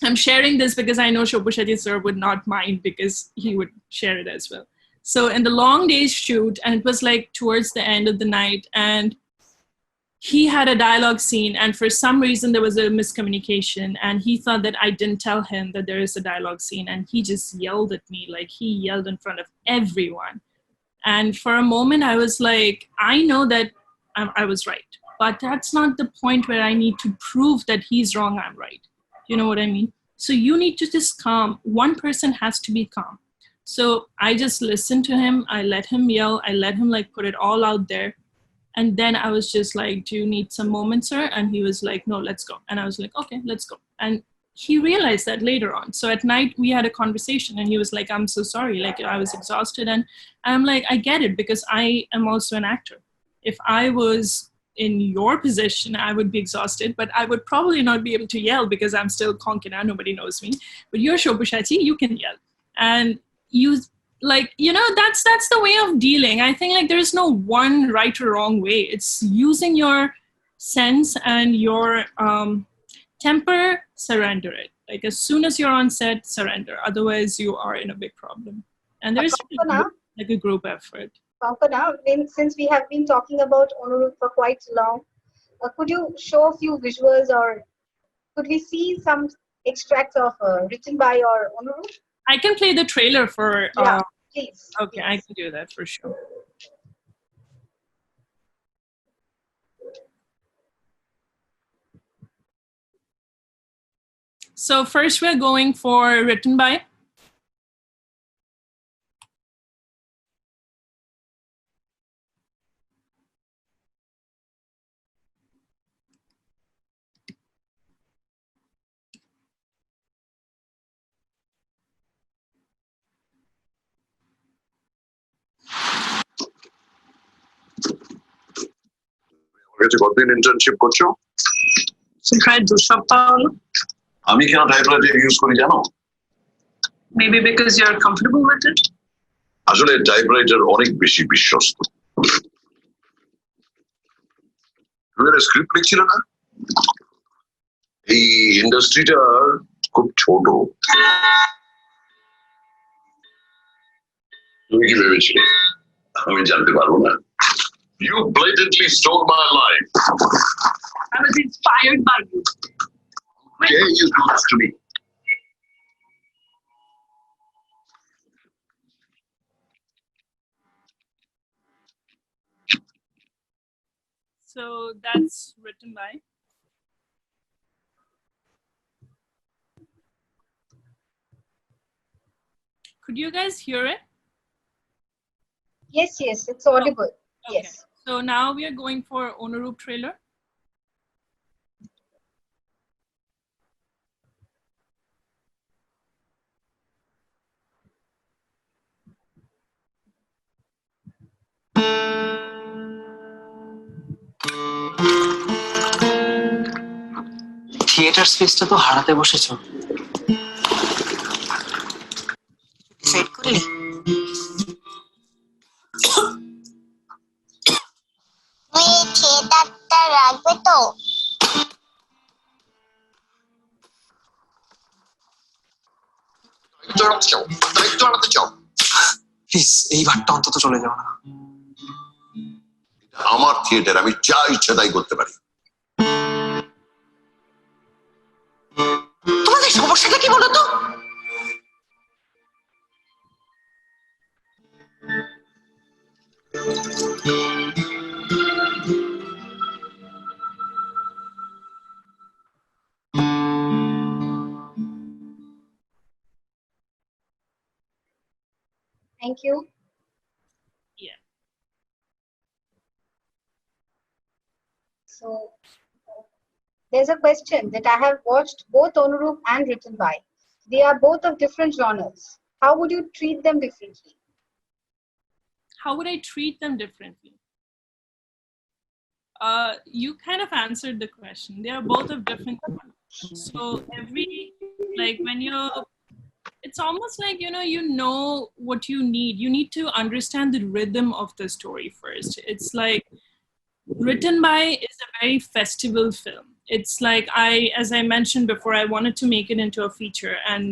I'm sharing this because I know Shobhu Shetty sir would not mind, because he would share it as well. So in the long day's shoot, and it was like towards the end of the night, and he had a dialogue scene, and for some reason there was a miscommunication, and he thought that I didn't tell him that there is a dialogue scene, and he just yelled at me, like he yelled in front of everyone. And for a moment I was like, I know that I was right, but that's not the point where I need to prove that he's wrong, I'm right. You know what I mean? So you need to just calm. One person has to be calm. So I just listened to him. I let him yell. I let him like put it all out there. And then I was just like, do you need some moments, sir? And he was like, no, let's go. And I was like, okay, let's go. And he realized that later on. So at night we had a conversation, and he was like, I'm so sorry. Like I was exhausted. And I'm like, I get it, because I am also an actor. If I was in your position, I would be exhausted, but I would probably not be able to yell, because I'm still Kankana, nobody knows me. But you're Shobhu Shetty, you can yell. And you, like, you know, that's the way of dealing. I think like there's no one right or wrong way. It's using your sense and your temper, surrender it. Like as soon as you're on set, surrender. Otherwise you are in a big problem. And there's like a group effort. Kankana, since we have been talking about Onurup for quite long, could you show a few visuals, or could we see some extracts of written by or Onurup? I can play the trailer for... yeah, please. Okay, please. I can do that for sure. So first we're going for written by. কতদিন internship করছো? প্রায় 2 সপ্তাহ হলো। আমি কেন typewriter use করি জানো? Maybe because you're comfortable with it. আসলে টাইপরাইটার অনেক বেশি বিশ্বস্ত। তুমি স্ক্রিপ্ট লিখছিলে না? এই ইন্ডাস্ট্রিটা খুব ছোট। তুমি কি ভেবেছিলে আমি জানতে পারবো না? You blatantly stole my life. I was inspired by you. Dare you do this to me? So that's written by. Could you guys hear it? Yes, yes, it's audible. Okay. Yes. So now we are going for Onorup trailer. Theatre স্পেসটা তো হারাতে বসেছো। Decide করলি? তুমি থিয়েটারটা রাখবে তো? Please এইবারটা অন্তত চলে যাও না। আমার থিয়েটার, আমি যা ইচ্ছা তাই করতে পারি। তোমাদের সমস্যাটা কি বলো তো? Thank you. Yeah. So there's a question that I have watched both Onurup and Written By. They are both of different genres. How would you treat them differently? How would I treat them differently? You kind of answered the question. They are both of different. So when you're, it's almost like, you know what you need. You need to understand the rhythm of the story first. It's like Written By is a very festival film. It's like as I mentioned before, I wanted to make it into a feature, and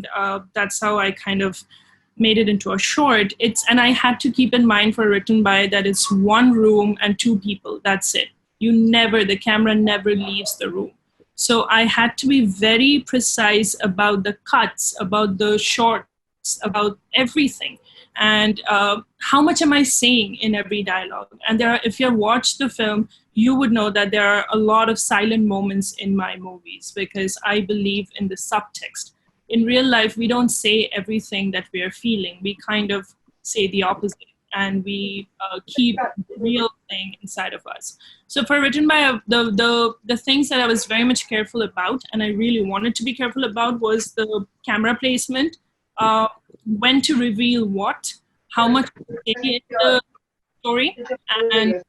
that's how I kind of made it into a short. And I had to keep in mind for Written By that it's one room and two people. That's it. The camera never leaves the room. So I had to be very precise about the cuts, about the shots, about everything. And how much am I saying in every dialogue? And if you have watched the film, you would know that there are a lot of silent moments in my movies because I believe in the subtext. In real life, we don't say everything that we are feeling. We kind of say the opposite, and we keep the real thing inside of us. So for Written By, the things that I was very much careful about, and I really wanted to be careful about, was the camera placement, when to reveal what, how much to say in the story, and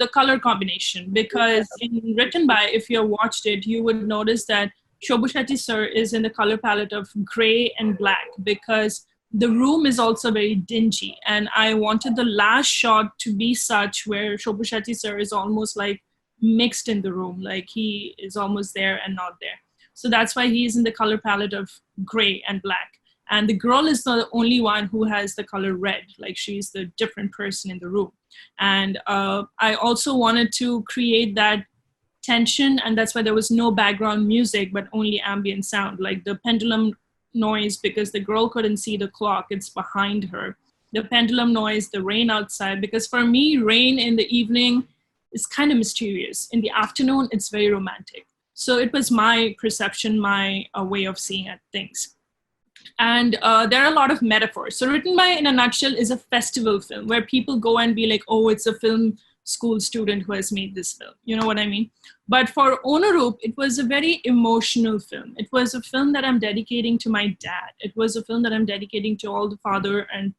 the color combination. Because in Written By, if you watched it, you would notice that Shobushati sir is in the color palette of gray and black because the room is also very dingy. And I wanted the last shot to be such where Shobushati sir is almost like mixed in the room, like he is almost there and not there. So that's why he is in the color palette of gray and black. And the girl is the only one who has the color red, like she's the different person in the room. And I also wanted to create that tension, and that's why there was no background music but only ambient sound, like the pendulum noise, because the girl couldn't see the clock, it's behind her. The pendulum noise, the rain outside, because for me, rain in the evening is kind of mysterious. In the afternoon, it's very romantic. So it was my perception, my way of seeing at things. And there are a lot of metaphors. So Written By, in a nutshell, is a festival film where people go and be like, oh, it's a film school student who has made this film. You know what I mean? But for Onorup, it was a very emotional film. It was a film that I'm dedicating to my dad. It was a film that I'm dedicating to all the father and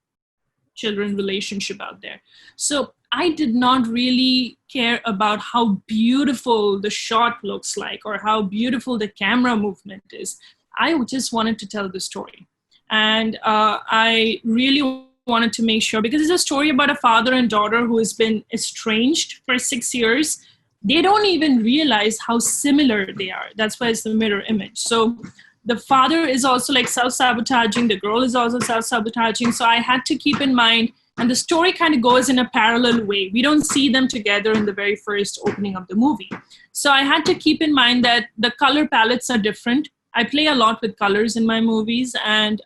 children relationship out there. So I did not really care about how beautiful the shot looks like or how beautiful the camera movement is. I just wanted to tell the story. And I really wanted to make sure, because it's a story about a father and daughter who has been estranged for 6 years. They don't even realize how similar they are. That's why it's the mirror image. So the father is also like self-sabotaging, the girl is also self-sabotaging. So I had to keep in mind, and the story kind of goes in a parallel way. We don't see them together in the very first opening of the movie. So I had to keep in mind that the color palettes are different. I play a lot with colors in my movies, and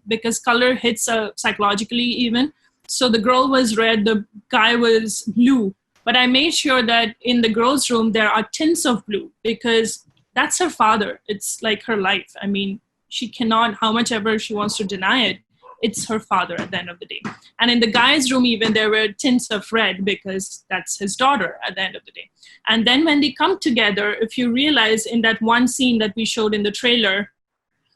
because color hits psychologically even. So the girl was red, the guy was blue. But I made sure that in the girl's room, there are tints of blue, because that's her father. It's like her life. I mean, she cannot, how much ever she wants to deny it, it's her father at the end of the day. And in the guy's room, even, there were tints of red, because that's his daughter at the end of the day. And then when they come together, if you realize in that one scene that we showed in the trailer,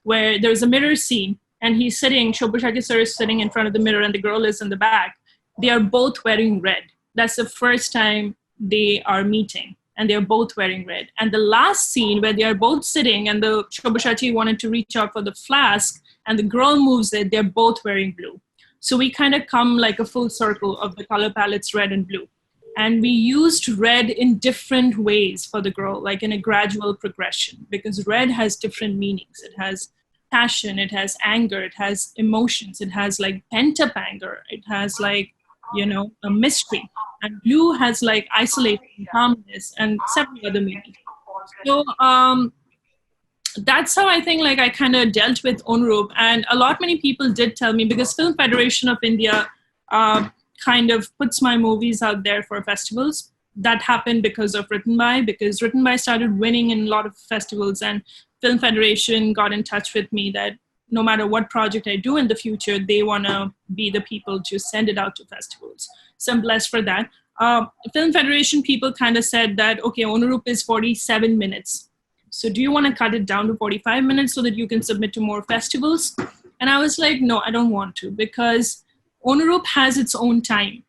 where there's a mirror scene, and he's sitting, Shobushaki sir is sitting in front of the mirror, and the girl is in the back, they are both wearing red. That's the first time they are meeting, and they're both wearing red. And the last scene where they are both sitting, and the Shobushachi wanted to reach out for the flask, and the girl moves it, they're both wearing blue. So we kind of come like a full circle of the color palettes, red and blue. And we used red in different ways for the girl, like in a gradual progression, because red has different meanings. It has passion, it has anger, it has emotions, it has like pent up anger, it has like, you know, a mystery. And blue has like isolation, calmness, and several other meanings. So that's how I think like I kind of dealt with Onrup. And a lot many people did tell me, because Film Federation of India kind of puts my movies out there for festivals. That happened because of Written By, because Written By started winning in a lot of festivals, and Film Federation got in touch with me that no matter what project I do in the future, they want to be the people to send it out to festivals. So I'm blessed for that. Film Federation people kind of said that, okay, Onurup is 47 minutes. So do you want to cut it down to 45 minutes so that you can submit to more festivals? And I was like, no, I don't want to, because Onurup has its own time.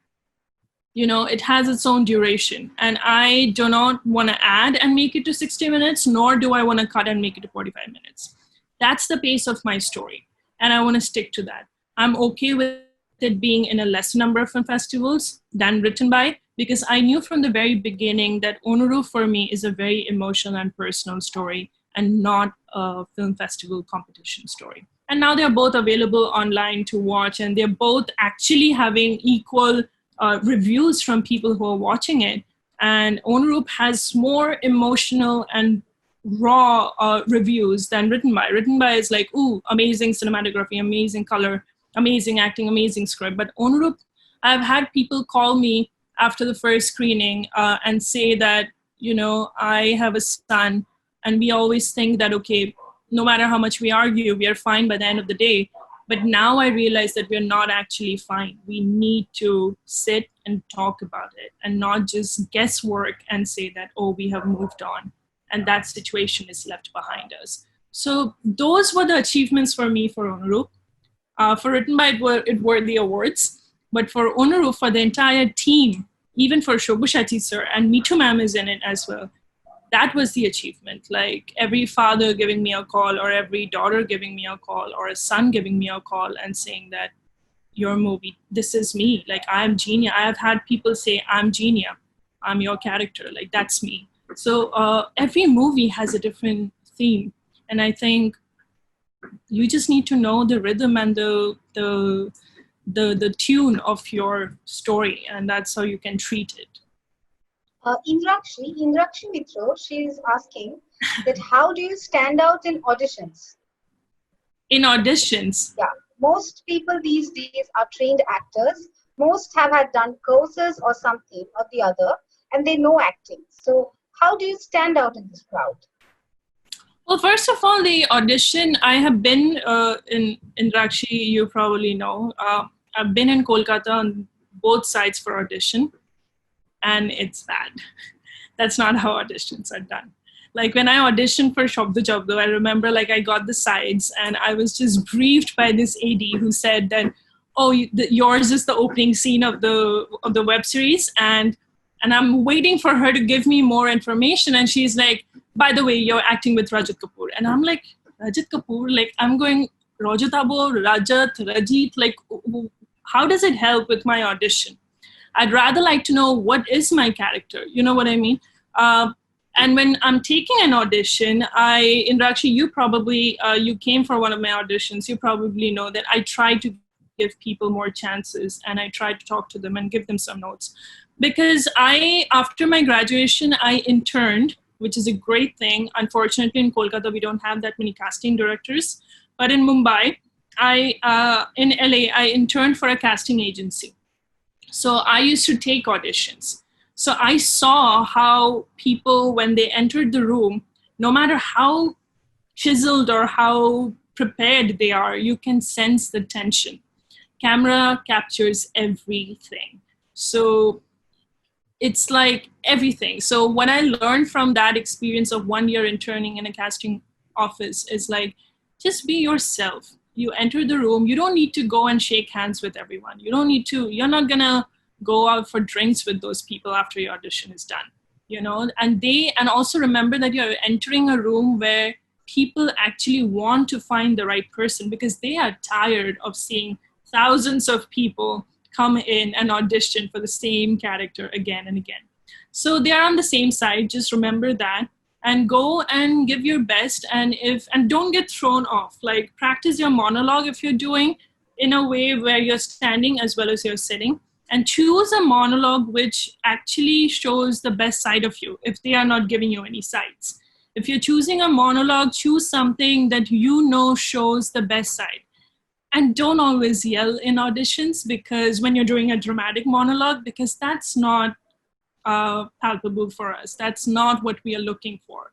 You know, it has its own duration. And I do not want to add and make it to 60 minutes, nor do I want to cut and make it to 45 minutes. That's the pace of my story. And I want to stick to that. I'm okay with it being in a less number of film festivals than Written By, because I knew from the very beginning that Onurup for me is a very emotional and personal story, and not a film festival competition story. And now they're both available online to watch, and they're both actually having equal reviews from people who are watching it. And Onurup has more emotional and raw reviews than Written By. Written By is like, ooh, amazing cinematography, amazing color, amazing acting, amazing script. But Onurup, I've had people call me after the first screening and say that, you know, I have a son, and we always think that, okay, no matter how much we argue, we are fine by the end of the day. But now I realize that we're not actually fine. We need to sit and talk about it, and not just guesswork and say that, oh, we have moved on, and that situation is left behind us. So those were the achievements for me for Onurup. For Written By, it were the awards. But for Onurup, for the entire team, even for Shobushati sir, and Mitu ma'am is in it as well, that was the achievement. Like every father giving me a call, or every daughter giving me a call, or a son giving me a call and saying that, your movie, this is me. Like, I'm Genia. I have had people say, I'm Genia. I'm your character. Like, that's me. So every movie has a different theme. And I think you just need to know the rhythm and the tune of your story, and that's how you can treat it. Indrakshi Mitro, she's asking that how do you stand out in auditions? In auditions? Yeah, most people these days are trained actors. Most have had done courses or something or the other, and they know acting. So how do you stand out in this crowd? Well, first of all, the audition, I have been in Indrakshi, you probably know. I've been in Kolkata on both sides for audition, and it's bad. That's not how auditions are done. Like when I auditioned for Shabdo Jabdo, I remember like I got the sides, and I was just briefed by this AD who said that, oh, yours is the opening scene of the web series, and I'm waiting for her to give me more information, and she's like, by the way, you're acting with Rajat Kapoor. And I'm like, Rajat Kapoor? Like, I'm going, Rajatabo, Rajat, Rajit, like, how does it help with my audition? I'd rather like to know what is my character. You know what I mean? And when I'm taking an audition, Indrakshi, you probably, you came for one of my auditions. You probably know that I try to give people more chances, and I try to talk to them and give them some notes. Because after my graduation, I interned, which is a great thing. Unfortunately, in Kolkata, we don't have that many casting directors. But in Mumbai, in LA, I interned for a casting agency. So I used to take auditions. So I saw how people, when they entered the room, no matter how chiseled or how prepared they are, you can sense the tension. Camera captures everything. So it's like everything. So what I learned from that experience of 1 year interning in a casting office is like, just be yourself. You enter the room, you don't need to go and shake hands with everyone. You don't need to, you're not gonna go out for drinks with those people after your audition is done, you know? And also remember that you're entering a room where people actually want to find the right person, because they are tired of seeing thousands of people come in and audition for the same character again and again. So they are on the same side. Just remember that and go and give your best. And don't get thrown off. Like, practice your monologue if you're doing in a way where you're standing as well as you're sitting, and choose a monologue which actually shows the best side of you if they are not giving you any sides. If you're choosing a monologue, choose something that you know shows the best side. And don't always yell in auditions, because when you're doing a dramatic monologue, because that's not palpable for us. That's not what we are looking for.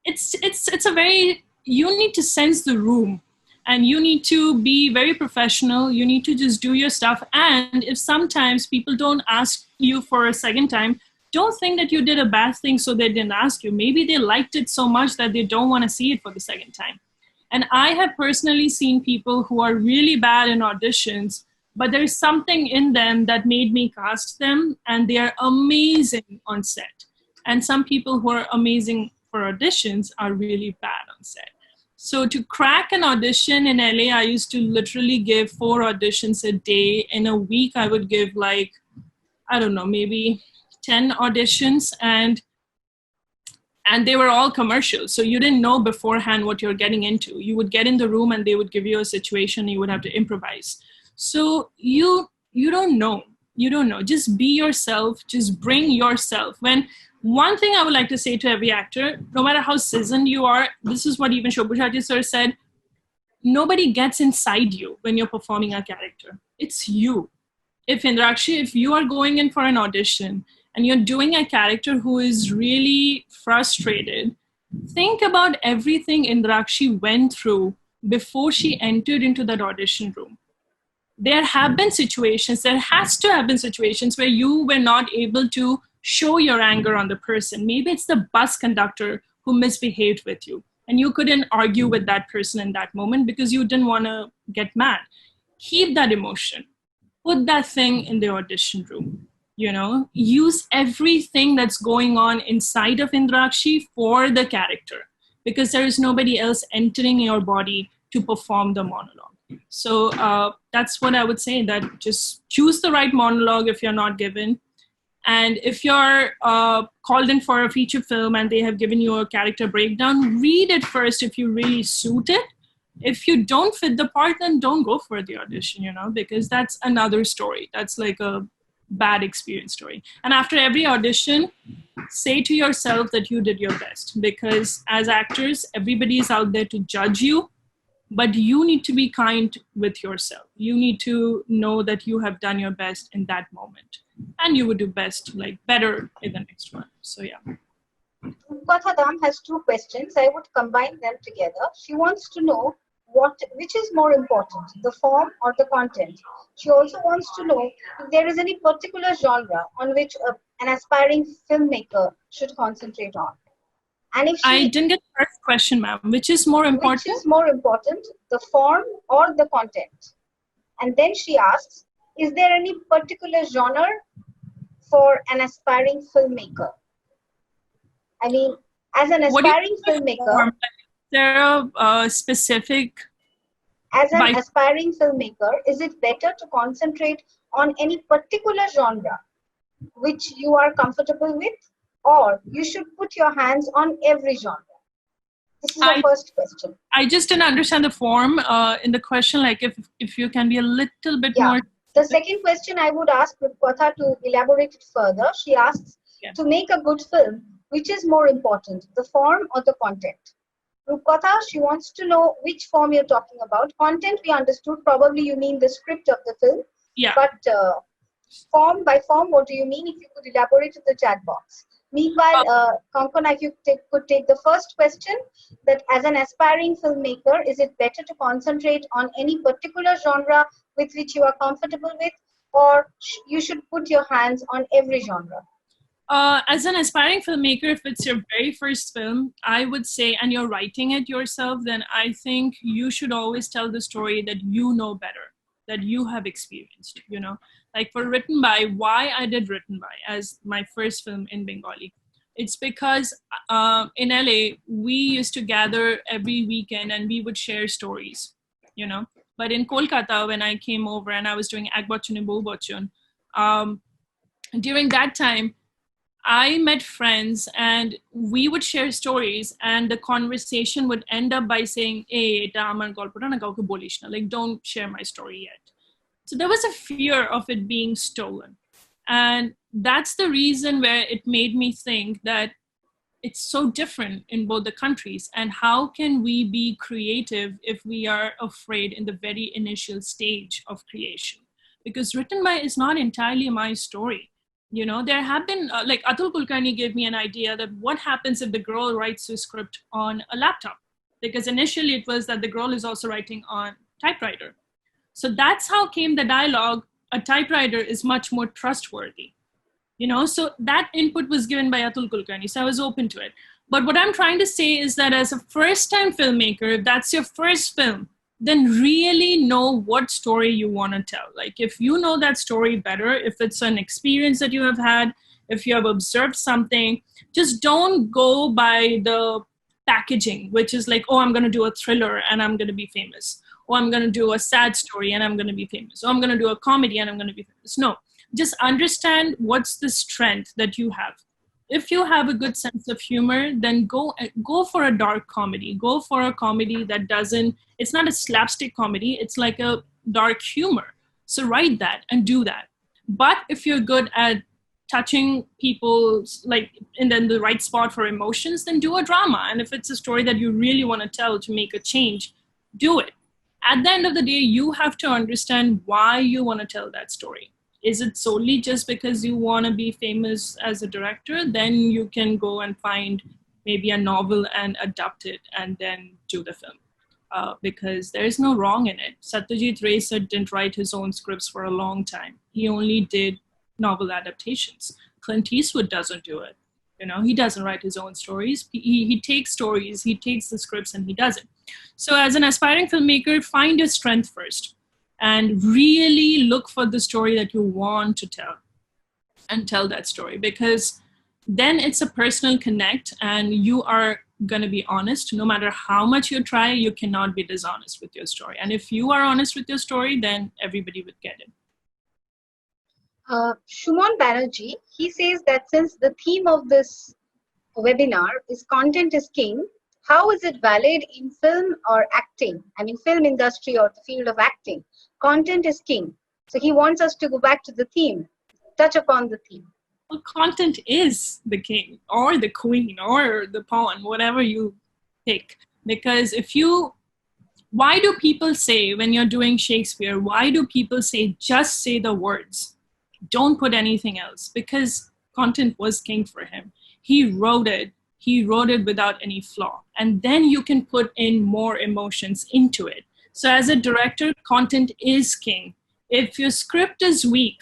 It's a very, you need to sense the room, and you need to be very professional. You need to just do your stuff. And if sometimes people don't ask you for a second time, don't think that you did a bad thing so they didn't ask you. Maybe they liked it so much that they don't want to see it for the second time. And I have personally seen people who are really bad in auditions, but there's something in them that made me cast them, and they are amazing on set. And some people who are amazing for auditions are really bad on set. So to crack an audition in LA, I used to literally give 4 auditions a day. In a week, I would give like, I don't know, maybe 10 auditions, and they were all commercial. So you didn't know beforehand what you're getting into. You would get in the room and they would give you a situation, you would have to improvise. So you don't know. You don't know. Just be yourself. Just bring yourself. One thing I would like to say to every actor, no matter how seasoned you are, this is what even Shobhusharji sir said, nobody gets inside you when you're performing a character. It's you. If Indrakshi, if you are going in for an audition and you're doing a character who is really frustrated, think about everything Indrakshi went through before she entered into that audition room. There have been situations, there has to have been situations where you were not able to show your anger on the person. Maybe it's the bus conductor who misbehaved with you, and you couldn't argue with that person in that moment because you didn't want to get mad. Keep that emotion. Put that thing in the audition room. You know, use everything that's going on inside of Indrakshi for the character, because there is nobody else entering your body to perform the monologue. So that's what I would say, that just choose the right monologue if you're not given. And if you're called in for a feature film and they have given you a character breakdown, read it first if you really suit it. If you don't fit the part, then don't go for the audition, you know, because that's another story. That's like a bad experience story. And after every audition, say to yourself that you did your best, because as actors, everybody is out there to judge you, but you need to be kind with yourself. You need to know that you have done your best in that moment, and you would do best, like better in the next one. So yeah. Kathadam has 2 questions. I would combine them together. She wants to know which is more important, the form or the content. She also wants to know if there is any particular genre on which an aspiring filmmaker should concentrate on. And if I didn't get the first question, ma'am. Which is more important? Which is more important, the form or the content? And then she asks, is there any particular genre for an aspiring filmmaker? I mean, as an aspiring filmmaker, there are specific... As an aspiring filmmaker, is it better to concentrate on any particular genre which you are comfortable with, or you should put your hands on every genre? This is the first question. I just didn't understand the form in the question, like if you can be a little bit more. The second question I would ask Rupkatha to elaborate it further. She asks, to make a good film, which is more important, the form or the content? Rupkatha, she wants to know which form you're talking about. Content, we understood, probably you mean the script of the film. Yeah. But form, by form, what do you mean? If you could elaborate in the chat box. Meanwhile, Kankana, if you could take the first question, that as an aspiring filmmaker, is it better to concentrate on any particular genre with which you are comfortable with, or you should put your hands on every genre? As an aspiring filmmaker, if it's your very first film, I would say, and you're writing it yourself, then I think you should always tell the story that you know better, that you have experienced, you know. Like for Written By, why I did Written By as my first film in Bengali. It's because in LA, we used to gather every weekend and we would share stories, you know. But in Kolkata, when I came over and I was doing Ek Bachchone Bou Bachchon, during that time, I met friends and we would share stories, and the conversation would end up by saying, hey, eta amar golpota na kauke bolish na, like don't share my story yet. So there was a fear of it being stolen. And that's the reason where it made me think that it's so different in both the countries. And how can we be creative if we are afraid in the very initial stage of creation? Because Written By is not entirely my story. You know, there have been, like Atul Kulkarni gave me an idea that what happens if the girl writes a script on a laptop? Because initially it was that the girl is also writing on typewriter. So that's how came the dialogue, a typewriter is much more trustworthy. You know, so that input was given by Atul Kulkarni, so I was open to it. But what I'm trying to say is that as a first-time filmmaker, if that's your first film, then really know what story you want to tell. Like if you know that story better, if it's an experience that you have had, if you have observed something, just don't go by the packaging, which is like, oh, I'm going to do a thriller and I'm going to be famous. Or I'm going to do a sad story and I'm going to be famous. Or I'm going to do a comedy and I'm going to be famous. No, just understand what's the strength that you have. If you have a good sense of humor, then go for a dark comedy. Go for a comedy that doesn't, it's not a slapstick comedy, it's like a dark humor. So write that and do that. But if you're good at touching people like in the right spot for emotions, then do a drama. And if it's a story that you really want to tell to make a change, do it. At the end of the day, you have to understand why you want to tell that story. Is it solely just because you want to be famous as a director? Then you can go and find maybe a novel and adapt it and then do the film. Because there's no wrong in it. Satyajit Ray didn't write his own scripts for a long time. He only did novel adaptations. Clint Eastwood doesn't do it. You know, he doesn't write his own stories. He takes stories, he takes the scripts and he does it. So as an aspiring filmmaker, find your strength first and really look for the story that you want to tell and tell that story, because then it's a personal connect and you are going to be honest. No matter how much you try, you cannot be dishonest with your story. And if you are honest with your story, then everybody would get it. Shumon Banerjee, he says that since the theme of this webinar is content is king, how is it valid in film or acting? I mean, film industry or the field of acting. Content is king. So he wants us to go back to the theme, touch upon the theme. Well, content is the king or the queen or the pawn, whatever you pick. Because why do people say when you're doing Shakespeare, why do people say just say the words? Don't put anything else, because content was king for him. He wrote it without any flaw. And then you can put in more emotions into it. So as a director, content is king. If your script is weak,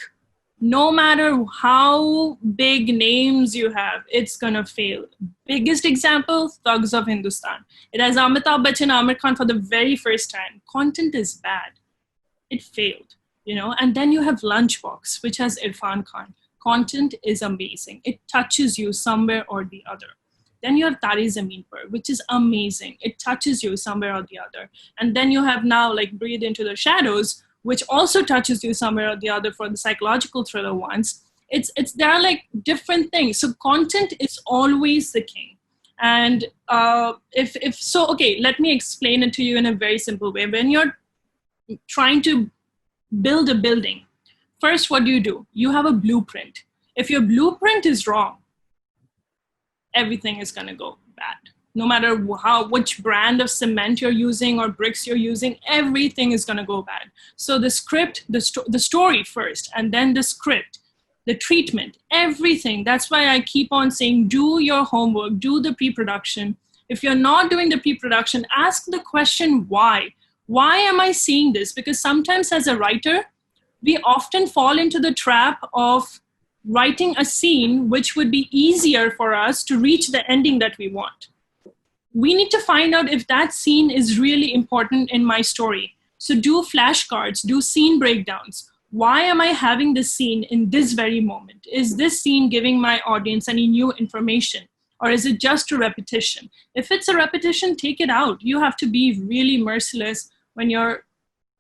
no matter how big names you have, it's gonna fail. Biggest example, Thugs of Hindustan. It has Amitabh Bachchan, Amir Khan for the very first time. Content is bad. It failed. You know, and then you have Lunchbox, which has Irfan Khan. Content is amazing. It touches you somewhere or the other. Then you have Tare Zameen Par, which is amazing. It touches you somewhere or the other. And then you have now like Breathe Into the Shadows, which also touches you somewhere or the other for the psychological thriller ones. there are like different things. So content is always the king. And if so, okay, let me explain it to you in a very simple way. When you're trying to build a building, first, what do? You have a blueprint. If your blueprint is wrong, everything is going to go bad. No matter which brand of cement you're using or bricks you're using, everything is going to go bad. So the script, the story first, and then the script, the treatment, everything. That's why I keep on saying, do your homework, do the pre-production. If you're not doing the pre-production, ask the question, why? Why am I seeing this? Because sometimes as a writer, we often fall into the trap of writing a scene which would be easier for us to reach the ending that we want. We need to find out if that scene is really important in my story. So do flashcards, do scene breakdowns. Why am I having this scene in this very moment? Is this scene giving my audience any new information? Or is it just a repetition? If it's a repetition, take it out. You have to be really merciless when you're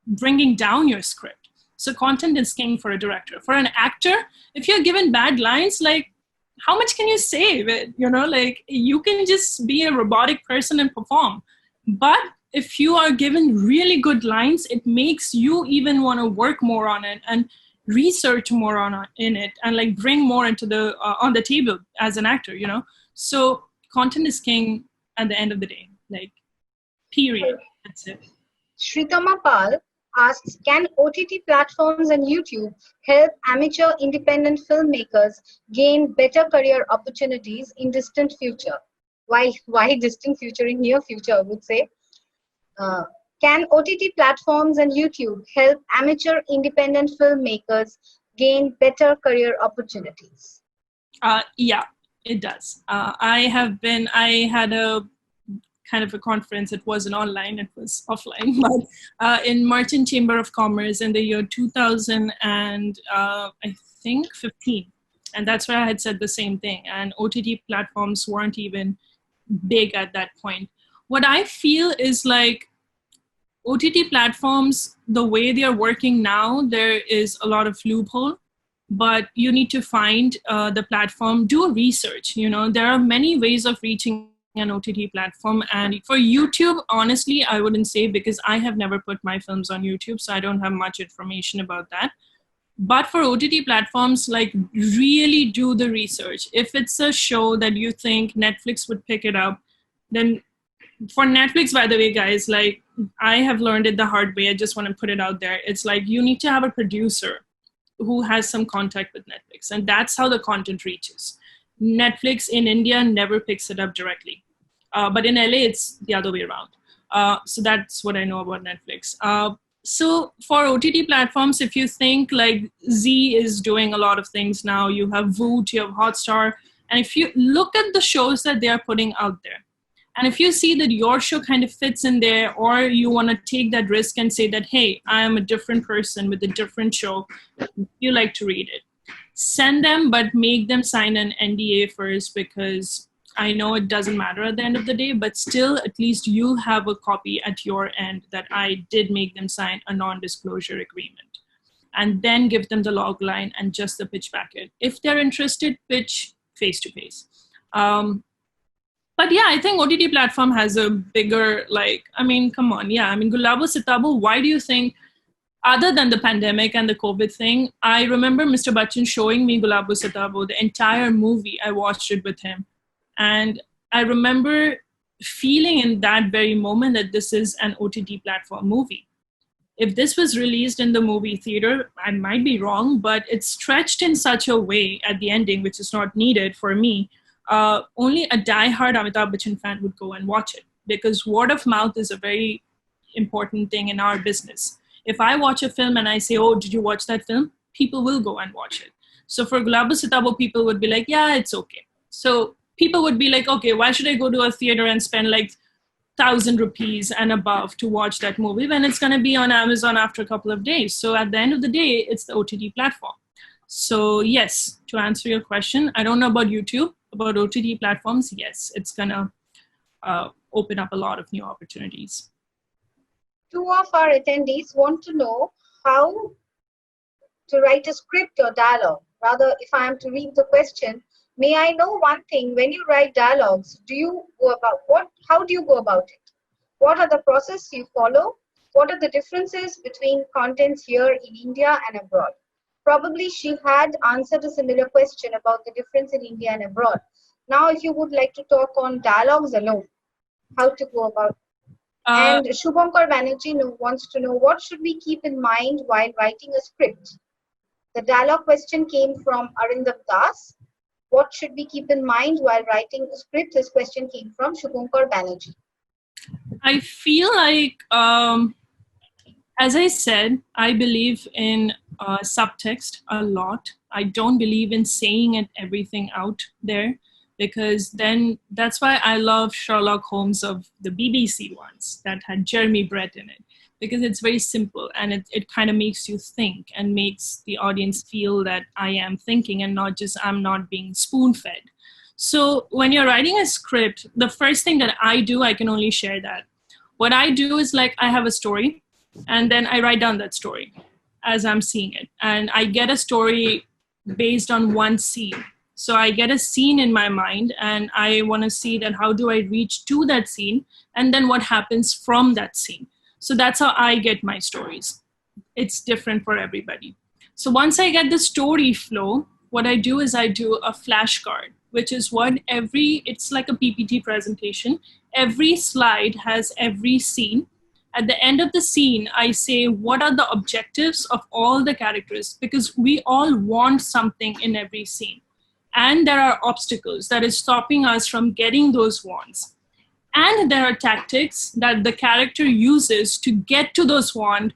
bringing down your script. So content is king for a director. For an actor, if you're given bad lines, like, how much can you say? Like, you can just be a robotic person and perform. But if you are given really good lines, it makes you even want to work more on it and research more in it, and like bring more into the on the table as an actor, So content is king at the end of the day, like, period. That's it. Shritama Pal asks, can OTT platforms and YouTube help amateur independent filmmakers gain better career opportunities in distant future? Why distant future? In near future, I would say. Can OTT platforms and YouTube help amateur independent filmmakers gain better career opportunities? Yeah, it does. I had a kind of a conference. It wasn't online, it was offline, but in Merchant Chamber of Commerce in the year 2000 and I think 15. And that's where I had said the same thing. And OTT platforms weren't even big at that point. What I feel is like OTT platforms, the way they are working now, there is a lot of loophole, but you need to find the platform, do research. There are many ways of reaching an OTT platform. And for YouTube, honestly, I wouldn't say, because I have never put my films on YouTube, so I don't have much information about that. But for OTT platforms, like, really do the research. If it's a show that you think Netflix would pick it up, then for Netflix, by the way, guys, like, I have learned it the hard way. I just want to put it out there. It's like, you need to have a producer who has some contact with Netflix, and that's how the content reaches. Netflix in India never picks it up directly. But in LA, it's the other way around. So that's what I know about Netflix. So for OTT platforms, if you think like Z is doing a lot of things now, you have Voot, you have Hotstar, and if you look at the shows that they are putting out there, and if you see that your show kind of fits in there, or you want to take that risk and say that, hey, I am a different person with a different show, you like to read it, send them, but make them sign an NDA first, because I know it doesn't matter at the end of the day, but still, at least you have a copy at your end that I did make them sign a non-disclosure agreement. And then give them the log line and just the pitch packet. If they're interested, pitch face-to-face. But yeah, I think OTT platform has a bigger, come on. Yeah, Gulabo Sitabo, why do you think, other than the pandemic and the COVID thing, I remember Mr. Bachchan showing me Gulabo Sitabo, the entire movie. I watched it with him. And I remember feeling in that very moment that this is an OTT platform movie. If this was released in the movie theater, I might be wrong, but it's stretched in such a way at the ending, which is not needed for me. Only a diehard Amitabh Bachchan fan would go and watch it, because word of mouth is a very important thing in our business. If I watch a film and I say, oh, did you watch that film? People will go and watch it. So for Gulabo Sitabo, people would be like, yeah, it's okay. So people would be like, okay, why should I go to a theater and spend like 1,000 rupees and above to watch that movie when it's going to be on Amazon after a couple of days? So at the end of the day, it's the OTT platform. So yes, to answer your question, I don't know about YouTube, about OTT platforms. Yes, it's going to open up a lot of new opportunities. Two of our attendees want to know how to write a script or dialogue Rather, if I am to read the question, may I know one thing, when you write dialogues, how do you go about it? What are the process you follow? What are the differences between contents here in India and abroad? Probably she had answered a similar question about the difference in India and abroad. Now, if you would like to talk on dialogues alone, how to go about it. And Shubhankar Banerjee wants to know, what should we keep in mind while writing a script? The dialogue question came from Arindam Das. What should we keep in mind while writing a script? This question came from Shubhankar Banerjee. I feel like, as I said, I believe in subtext a lot. I don't believe in saying everything out there, because then that's why I love Sherlock Holmes of the BBC ones that had Jeremy Brett in it, because it's very simple and it kind of makes you think and makes the audience feel that I am thinking and not just I'm not being spoon-fed. So when you're writing a script, the first thing that I do, I can only share that. What I do is, like, I have a story and then I write down that story as I'm seeing it. And I get a story based on one scene. So I get a scene in my mind and I want to see that how do I reach to that scene and then what happens from that scene. So that's how I get my stories. It's different for everybody. So once I get the story flow, what I do is I do a flashcard, which is it's like a PPT presentation. Every slide has every scene. At the end of the scene, I say, what are the objectives of all the characters? Because we all want something in every scene. And there are obstacles that is stopping us from getting those wants. And there are tactics that the character uses to get to those wants,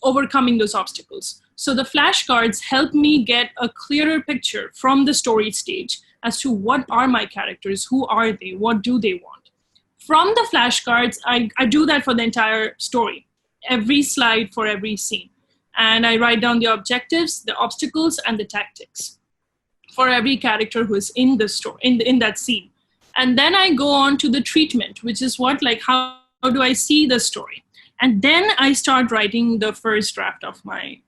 overcoming those obstacles. So the flashcards help me get a clearer picture from the story stage as to what are my characters, who are they, what do they want. From the flashcards, I do that for the entire story, every slide for every scene. And I write down the objectives, the obstacles, and the tactics for every character who is in the story, in that scene. And then I go on to the treatment, which is how do I see the story? And then I start writing the first draft of my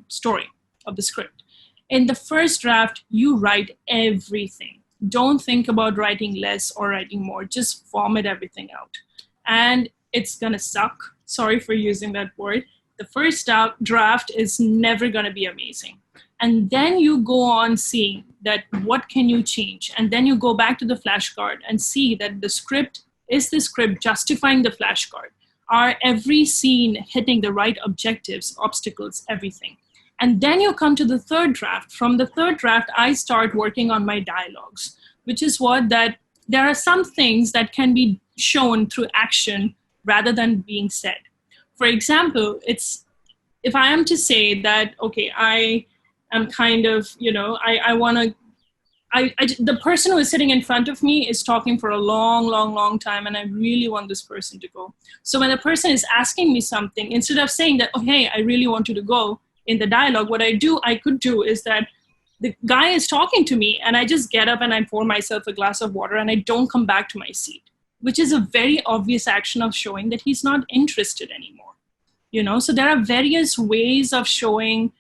story, of the script. In the first draft, you write everything. Don't think about writing less or writing more. Just vomit everything out. And it's gonna suck. Sorry for using that word. The first draft is never gonna be amazing. And then you go on seeing that what can you change? And then you go back to the flashcard and see that the script justifying the flashcard? Are every scene hitting the right objectives, obstacles, everything? And then you come to the third draft. From the third draft, I start working on my dialogues, which is that there are some things that can be shown through action rather than being said. For example, if I am to say that, okay, I am kind of, the person who is sitting in front of me is talking for a long time, and I really want this person to go. So when the person is asking me something, instead of saying that, oh, hey, I really want you to go in the dialogue, what I could do is that the guy is talking to me and I just get up and I pour myself a glass of water and I don't come back to my seat, which is a very obvious action of showing that he's not interested anymore. So there are various ways of showing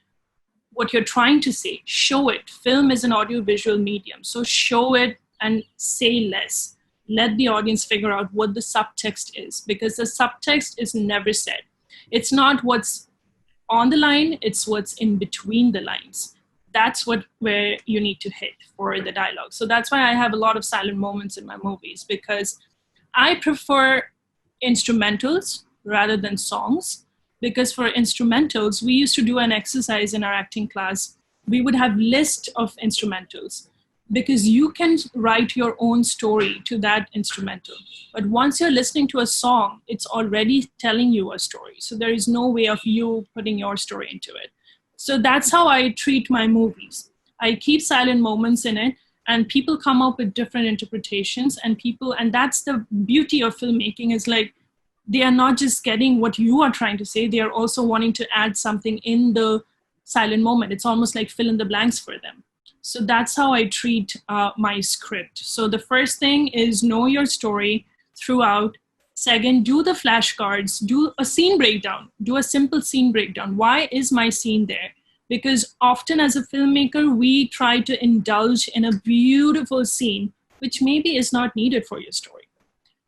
what you're trying to say. Show it. Film is an audiovisual medium. So show it and say less. Let the audience figure out what the subtext is, because the subtext is never said. It's not what's on the line, it's what's in between the lines. That's where you need to hit for the dialogue. So that's why I have a lot of silent moments in my movies, because I prefer instrumentals rather than songs. Because for instrumentals, we used to do an exercise in our acting class. We would have list of instrumentals, because you can write your own story to that instrumental. But once you're listening to a song, it's already telling you a story. So there is no way of you putting your story into it. So that's how I treat my movies. I keep silent moments in it, and people come up with different interpretations, and that's the beauty of filmmaking, is like, they are not just getting what you are trying to say, they are also wanting to add something in the silent moment. It's almost like fill in the blanks for them. So that's how I treat my script. So the first thing is know your story throughout. Second, do the flashcards, do a scene breakdown, do a simple scene breakdown. Why is my scene there? because often as a filmmaker, we try to indulge in a beautiful scene, which maybe is not needed for your story,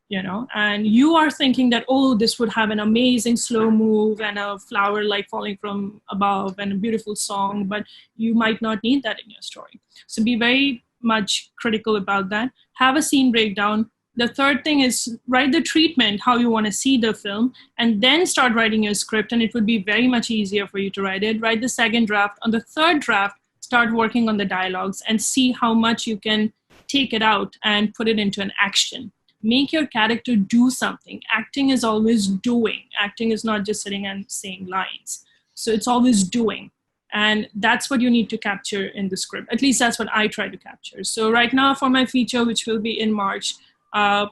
you know, and you are thinking that, oh, this would have an amazing slow move and a flower like falling from above and a beautiful song, but you might not need that in your story. So be very much critical about that. Have a scene breakdown. The third thing is write the treatment, how you want to see the film, and then start writing your script, and it would be very much easier for you to write it. Write the second draft. On the third draft, start working on the dialogues and see how much you can take it out and put it into an action. Make your character do something. Acting is always doing. Acting is not just sitting and saying lines. So it's always doing. And that's what you need to capture in the script. At least that's what I try to capture. So right now for my feature, which will be in March, I'm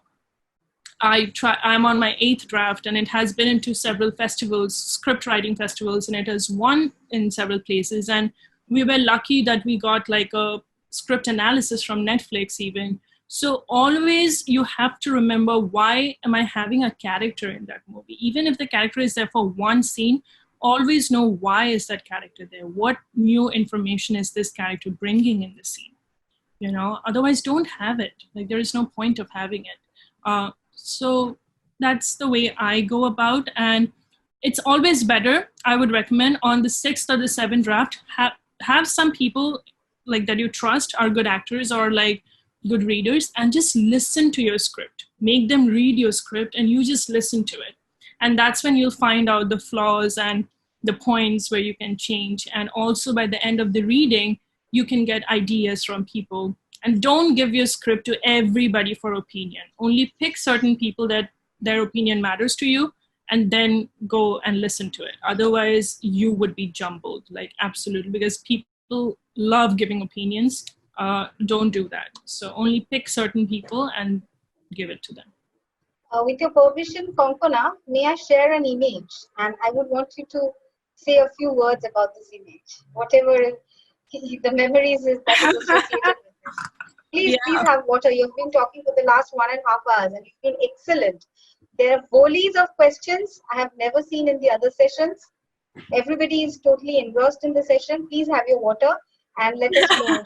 on my 8th draft, and it has been into several festivals, script writing festivals, and it has won in several places. And we were lucky that we got like a script analysis from Netflix even. So always you have to remember, why am I having a character in that movie? Even if the character is there for one scene, always know why is that character there? What new information is this character bringing in the scene? You know, otherwise don't have it. Like, there is no point of having it. So that's the way I go about. And it's always better, I would recommend, on the 6th or the 7th draft, have some people like that you trust are good actors or like good readers, and just listen to your script. Make them read your script and you just listen to it. And that's when you'll find out the flaws and the points where you can change. And also by the end of the reading, you can get ideas from people. And don't give your script to everybody for opinion. Only pick certain people that their opinion matters to you, and then go and listen to it. Otherwise, you would be jumbled, like absolutely, because people love giving opinions. Don't do that. So only pick certain people and give it to them. With your permission, Kankana, may I share an image? And I would want you to say a few words about this image. Whatever the memories is that is associated with this. Please have water. You've been talking for the last 1.5 hours and you've been excellent. There are volleys of questions I have never seen in the other sessions. Everybody is totally engrossed in the session. Please have your water and let us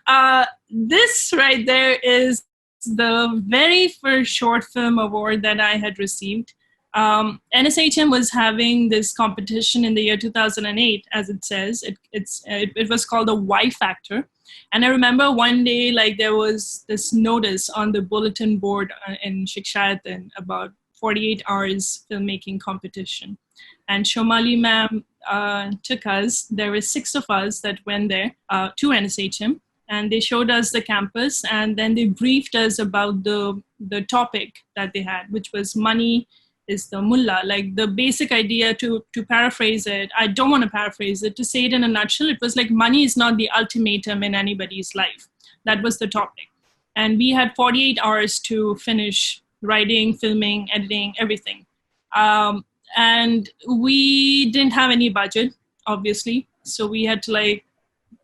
know. This right there is the very first short film award that I had received. NSHM was having this competition in the year 2008, as it says. It was called the Y Factor. And I remember one day, like, there was this notice on the bulletin board in Shikshayatan about 48 hours filmmaking competition. And Shomali ma'am took us. There were 6 of us that went there to NSHM. And they showed us the campus, and then they briefed us about the topic that they had, which was money is the mullah. Like, the basic idea, to paraphrase it, I don't want to paraphrase it, to say it in a nutshell, it was like, money is not the ultimatum in anybody's life. That was the topic. And we had 48 hours to finish writing, filming, editing, everything. And we didn't have any budget, obviously. So we had to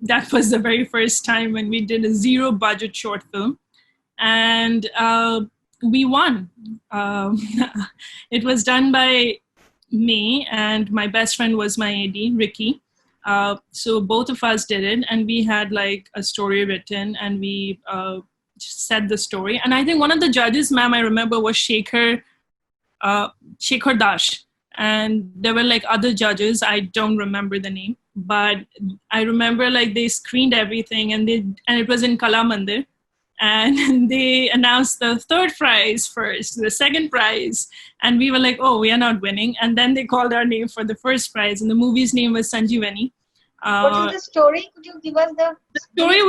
that was the very first time when we did a 0 budget short film. And we won. It was done by me, and my best friend was my AD, Ricky. So both of us did it, and we had like a story written, and we said the story. And I think one of the judges, ma'am, I remember, was Shekhar Dash. And there were like other judges, I don't remember the name, but I remember like they screened everything, and it was in Kala Mandir. And they announced the 3rd prize first, the 2nd prize. And we were like, oh, we are not winning. And then they called our name for the 1st prize. And the movie's name was Sanjeevani. What is the story? Could you give us the story?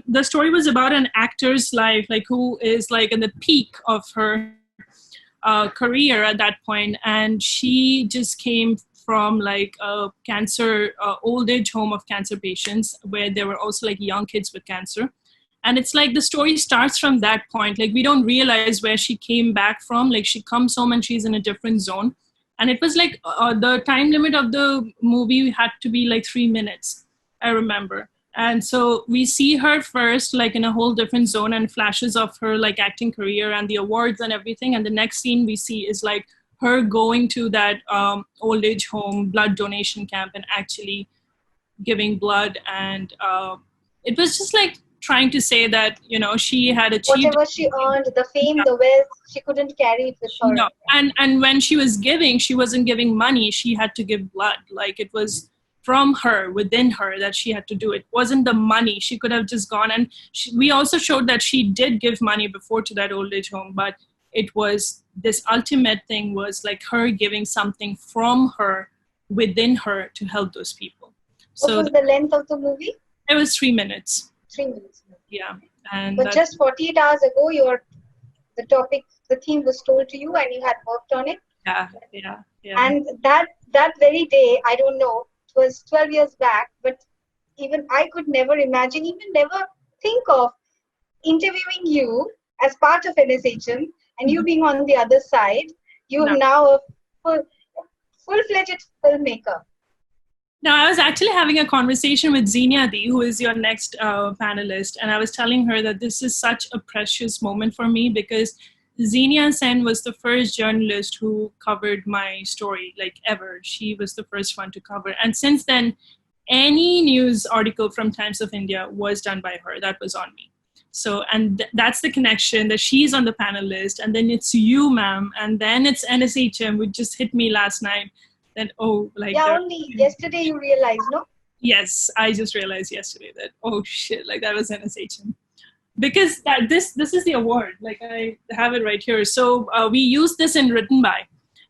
The story was about an actor's life, like who is like in the peak of her career at that point. And she just came from like a cancer, old age home of cancer patients, where there were also like young kids with cancer. And it's like the story starts from that point. Like, we don't realize where she came back from. Like, she comes home and she's in a different zone. And it was like the time limit of the movie had to be like 3 minutes, I remember. And so we see her first like in a whole different zone, and flashes of her like acting career and the awards and everything. And the next scene we see is like her going to that old age home blood donation camp and actually giving blood, and it was just like trying to say that, you know, she had achieved whatever she earned, the fame, the wealth, she couldn't carry it with her. no. And when she was giving, she wasn't giving money, she had to give blood. Like, it was from her, within her, that she had to do it. Wasn't the money. She could have just gone, and we also showed that she did give money before to that old age home, but it was this ultimate thing, was like her giving something from her, within her, to help those people. What was the length of the movie? It was 3 minutes. 3 minutes. Yeah. And But just 48 hours ago, the topic, the theme was told to you and you had worked on it. yeah. And that very day, I don't know, it was 12 years back, but even I could never imagine, even never think of interviewing you as part of NSHM and you being on the other side. You are now a full-fledged filmmaker. Now, I was actually having a conversation with Zenia Di, who is your next panelist, and I was telling her that this is such a precious moment for me, because Zenia Sen was the first journalist who covered my story, like, ever. She was the first one to cover. And since then, any news article from Times of India was done by her. That was on me. So, and that's the connection, that she's on the panelist, and then it's you, ma'am, and then it's NSHM, which just hit me last night. That, oh, like, yeah, only yesterday you realized, no? Yes, I just realized yesterday that, oh shit, like, that was NSHM. Because this is the award, like, I have it right here. So we used this in Written By,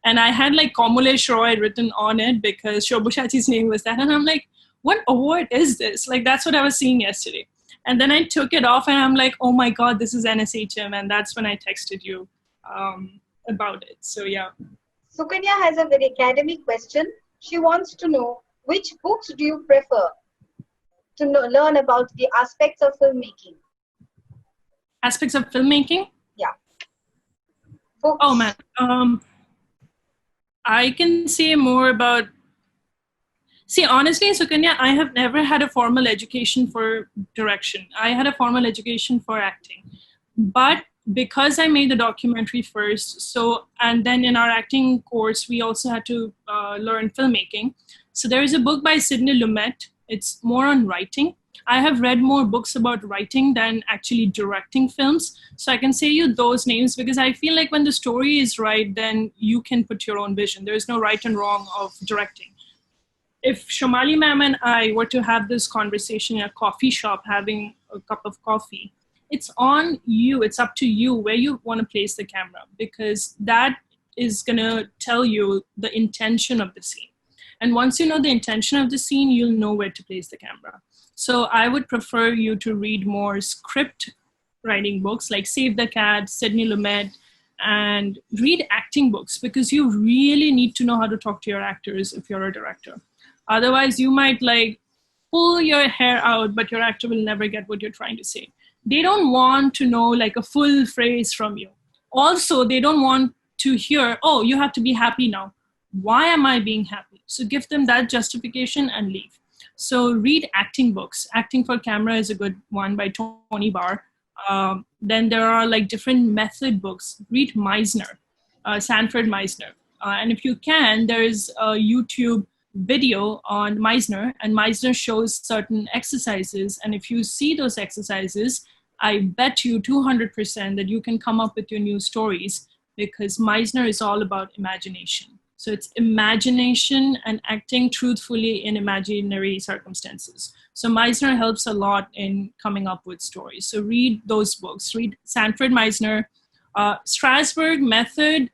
and I had like Komulesh Roy written on it because Shobhushachi's name was that, and I'm like, what award is this? Like, that's what I was seeing yesterday. And then I took it off and I'm like, oh my God, this is NSHM. And that's when I texted you about it. So yeah. Sukanya has a very academic question. She wants to know, which books do you prefer to learn about the aspects of filmmaking? Aspects of filmmaking? Yeah. Books. Oh man. I can say more about, see, honestly, Sukanya, I have never had a formal education for direction. I had a formal education for acting. But because I made the documentary first, and then in our acting course, we also had to learn filmmaking. So there is a book by Sidney Lumet. It's more on writing. I have read more books about writing than actually directing films. So I can say you those names because I feel like when the story is right, then you can put your own vision. There is no right and wrong of directing. If Shomali ma'am and I were to have this conversation in a coffee shop, having a cup of coffee, it's on you. It's up to you where you want to place the camera, because that is going to tell you the intention of the scene. And once you know the intention of the scene, you'll know where to place the camera. So I would prefer you to read more script writing books like Save the Cat, Sidney Lumet, and read acting books, because you really need to know how to talk to your actors if you're a director. Otherwise, you might like pull your hair out, but your actor will never get what you're trying to say. They don't want to know like a full phrase from you. Also, they don't want to hear, oh, you have to be happy now. Why am I being happy? So give them that justification and leave. So read acting books. Acting for Camera is a good one by Tony Barr. Then there are like different method books. Read Meisner, Sanford Meisner. And if you can, there is a YouTube video on Meisner, and Meisner shows certain exercises. And if you see those exercises, I bet you 200% that you can come up with your new stories, because Meisner is all about imagination. So it's imagination and acting truthfully in imaginary circumstances. So Meisner helps a lot in coming up with stories. So read those books. Read Sanford Meisner. Strasberg method,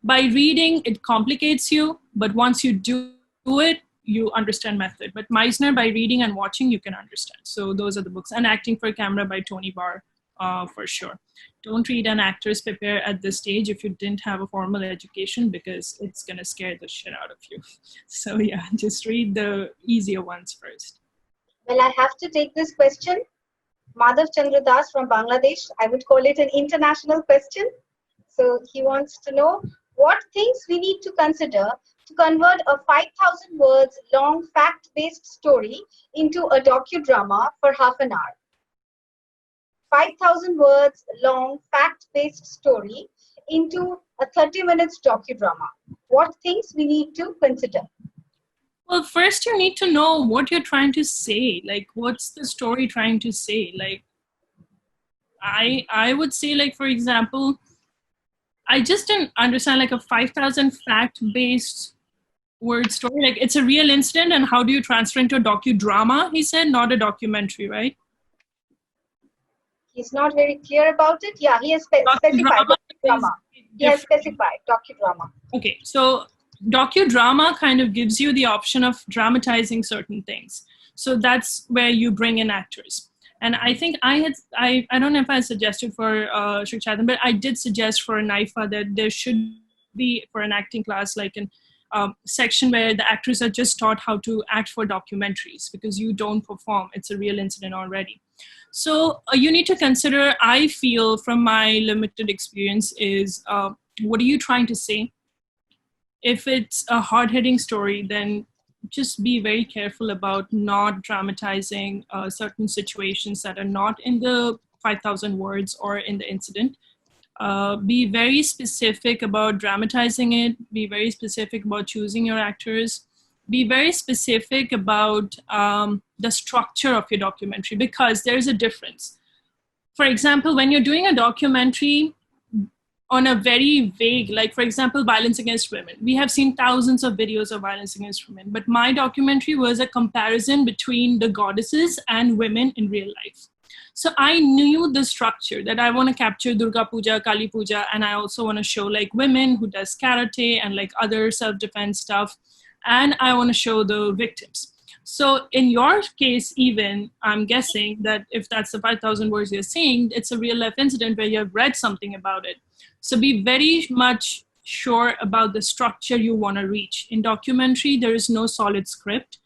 by reading, it complicates you, but once you do it, you understand method. But Meisner, by reading and watching, you can understand. So those are the books. And Acting for Camera by Tony Barr, for sure. Don't read an actor's paper at this stage if you didn't have a formal education, because it's going to scare the shit out of you. So yeah, just read the easier ones first. Well, I have to take this question. Madhav Chandra Das from Bangladesh. I would call it an international question. So he wants to know what things we need to consider to convert a 5,000 words long fact-based story into a docudrama for half an hour. 5,000 words long fact-based story into a 30 minutes docudrama. What things we need to consider? Well, first you need to know what you're trying to say. Like, what's the story trying to say? Like, I would say, like, for example, I just didn't understand like a 5,000 fact-based word story. Like, it's a real incident, and how do you transfer into a docudrama? He said, not a documentary, right? He's not very clear about it. Yeah, he has specified docudrama. He has specified docudrama. Okay, so docudrama kind of gives you the option of dramatizing certain things. So that's where you bring in actors. And I think I don't know if I suggested for Shri Chatham, but I did suggest for NIFA that there should be, for an acting class, like an section where the actors are just taught how to act for documentaries, because you don't perform. It's a real incident already. So you need to consider, I feel from my limited experience, is what are you trying to say? If it's a hard-hitting story, then just be very careful about not dramatizing certain situations that are not in the 5,000 words or in the incident. Be very specific about dramatizing it. Be very specific about choosing your actors. Be very specific about the structure of your documentary, because there's a difference. For example, when you're doing a documentary on a very vague, like for example, violence against women. We have seen thousands of videos of violence against women, but my documentary was a comparison between the goddesses and women in real life. So I knew the structure that I want to capture Durga Puja, Kali Puja, and I also want to show like women who does karate and like other self-defense stuff. And I want to show the victims. So in your case, even, I'm guessing that if that's the 5,000 words you're saying, it's a real life incident where you have read something about it. So be very much sure about the structure you want to reach. In documentary, there is no solid script,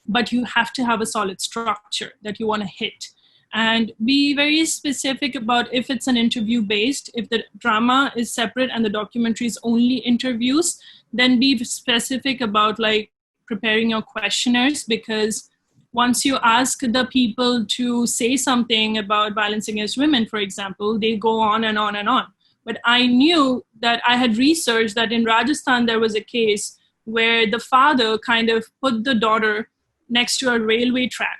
but you have to have a solid structure that you want to hit. And be very specific about if it's an interview based, if the drama is separate and the documentary is only interviews, then be specific about like preparing your questionnaires, because once you ask the people to say something about violence against women, for example, they go on and on and on. But I knew that I had researched that in Rajasthan, there was a case where the father kind of put the daughter next to a railway track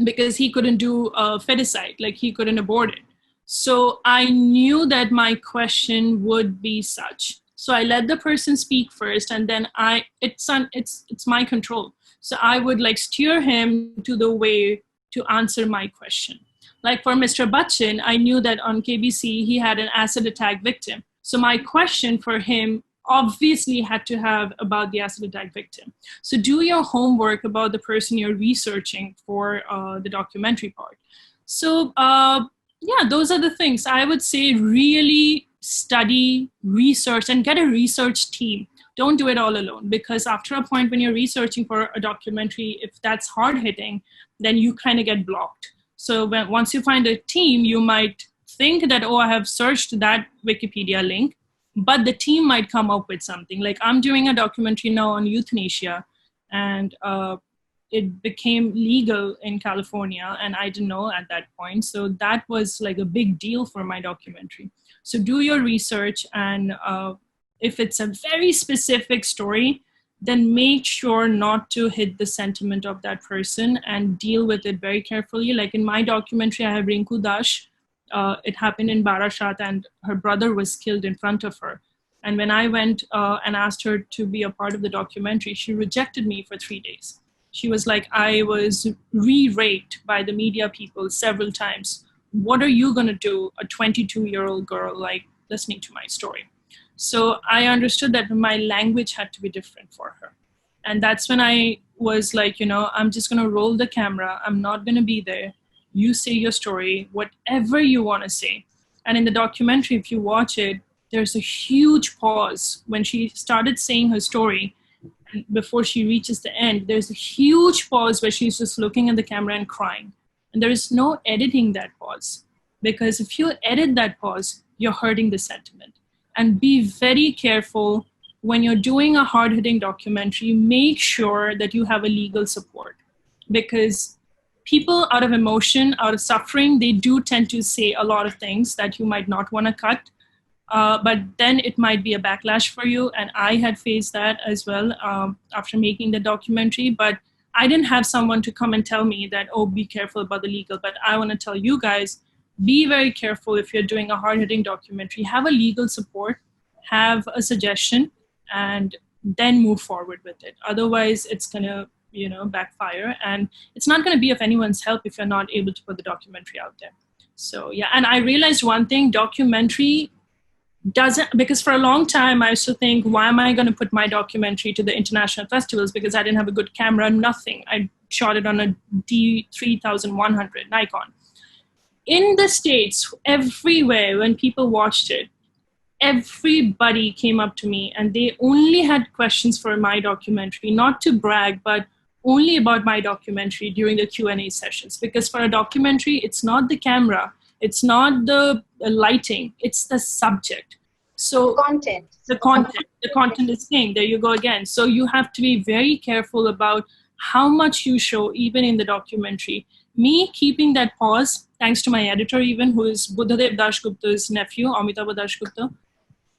because he couldn't do a feticide, like he couldn't abort it. So I knew that my question would be such. So I let the person speak first, and then it's my control. So I would like steer him to the way to answer my question. Like for Mr. Bachchan, I knew that on KBC, he had an acid attack victim. So my question for him obviously had to have about the acid attack victim. So do your homework about the person you're researching for the documentary part. So yeah, those are the things. I would say really study, research, and get a research team. Don't do it all alone, because after a point when you're researching for a documentary, if that's hard hitting, then you kind of get blocked. So once you find a team, you might think that, oh, I have searched that Wikipedia link, but the team might come up with something. Like I'm doing a documentary now on euthanasia, and it became legal in California, and I didn't know at that point. So that was like a big deal for my documentary. So do your research, and if it's a very specific story, then make sure not to hit the sentiment of that person and deal with it very carefully. Like in my documentary, I have Rinku Dash. It happened in Barashat, and her brother was killed in front of her. And when I went and asked her to be a part of the documentary, she rejected me for 3 days. She was like, I was re-raped by the media people several times. What are you going to do, a 22-year-old girl, like listening to my story? So I understood that my language had to be different for her. And that's when I was like, I'm just going to roll the camera. I'm not going to be there. You say your story, whatever you want to say. And in the documentary, if you watch it, there's a huge pause when she started saying her story. And before she reaches the end, there's a huge pause where she's just looking at the camera and crying. And there is no editing that pause. Because if you edit that pause, you're hurting the sentiment. And be very careful when you're doing a hard-hitting documentary. Make sure that you have a legal support, because people out of emotion, out of suffering, they do tend to say a lot of things that you might not want to cut. but then it might be a backlash for you. And I had faced that as well after making the documentary, but I didn't have someone to come and tell me that, oh, be careful about the legal. But I want to tell you guys, be very careful if you're doing a hard-hitting documentary. Have a legal support, have a suggestion, and then move forward with it. Otherwise, it's going to, backfire. And it's not going to be of anyone's help if you're not able to put the documentary out there. So, yeah. And I realized one thing, documentary doesn't, because for a long time I used to think, why am I going to put my documentary to the international festivals, because I didn't have a good camera, nothing. I shot it on a D3100 Nikon. In the States, everywhere, when people watched it, everybody came up to me and they only had questions for my documentary, not to brag, but only about my documentary during the Q&A sessions. Because for a documentary, it's not the camera, it's not the lighting, it's the subject. So the content is king. There you go again. So you have to be very careful about how much you show, even in the documentary. Me keeping that pause, thanks to my editor even, who is Buddhadev Dashgupta's nephew, Amitabh Dashgupta,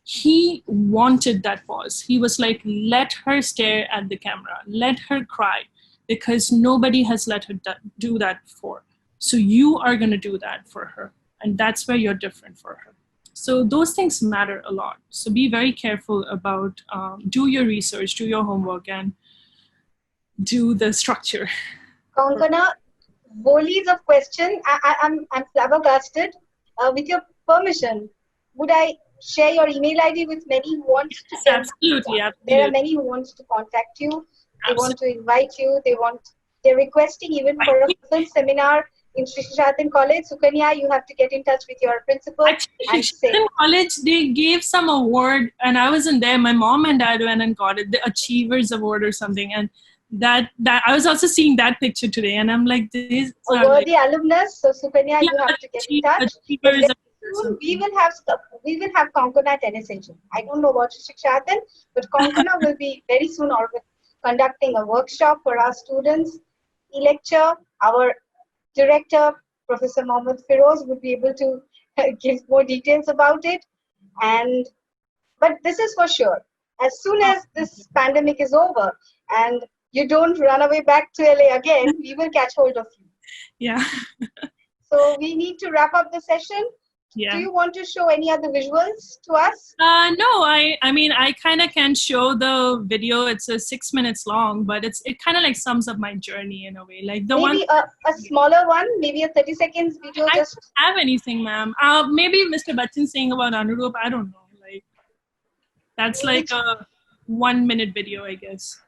he wanted that pause. He was like, let her stare at the camera, let her cry, because nobody has let her do that before. So you are going to do that for her. And that's where you're different for her. So those things matter a lot. So be very careful about, do your research, do your homework, and do the structure. Kankana, volleys of questions. I'm flabbergasted. With your permission, would I share your email ID with many who want to send? Absolutely. There are many who want to contact you. They want to invite you. They're requesting even for a film seminar in Sri Shatan College. Sukanya, you have to get in touch with your principal. Actually, in college, they gave some award, and I wasn't there. My mom and dad went and got it, the Achievers Award or something. And that I was also seeing that picture today, and I'm like, this are worthy alumnus. So Sukanya, you have to get in touch. We will have Kankana at NSHM. I don't know about Sri Shatan, but Kankana will be very soon conducting a workshop for our students. E-lecture, our director, Professor Mohammed Firoz, would be able to give more details about it. But this is for sure. As soon as this pandemic is over and you don't run away back to LA again, we will catch hold of you. Yeah. So we need to wrap up the session. Yeah. Do you want to show any other visuals to us? No, I mean, I kind of can show the video. It's 6 minutes long, but it kind of like sums up my journey in a way. Like the maybe a smaller one, maybe a 30 seconds video. I don't have anything, ma'am. Maybe Mr. Bachchan saying about Anurup. I don't know. Like that's like a 1 minute video, I guess.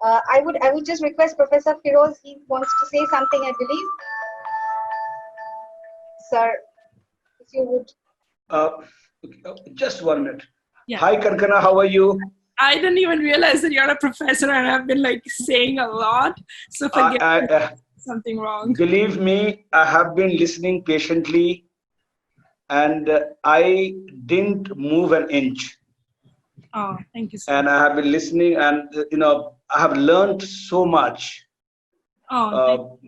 I would just request Professor Firoz. He wants to say something, I believe. Sir, if you would. Just 1 minute. Yeah. Hi, Kankana. How are you? I didn't even realize that you're a professor, and I've been like saying a lot. So forget something wrong. Believe me, I have been listening patiently, and I didn't move an inch. Oh, thank you, sir. And I have been listening, and I have learned so much. Oh,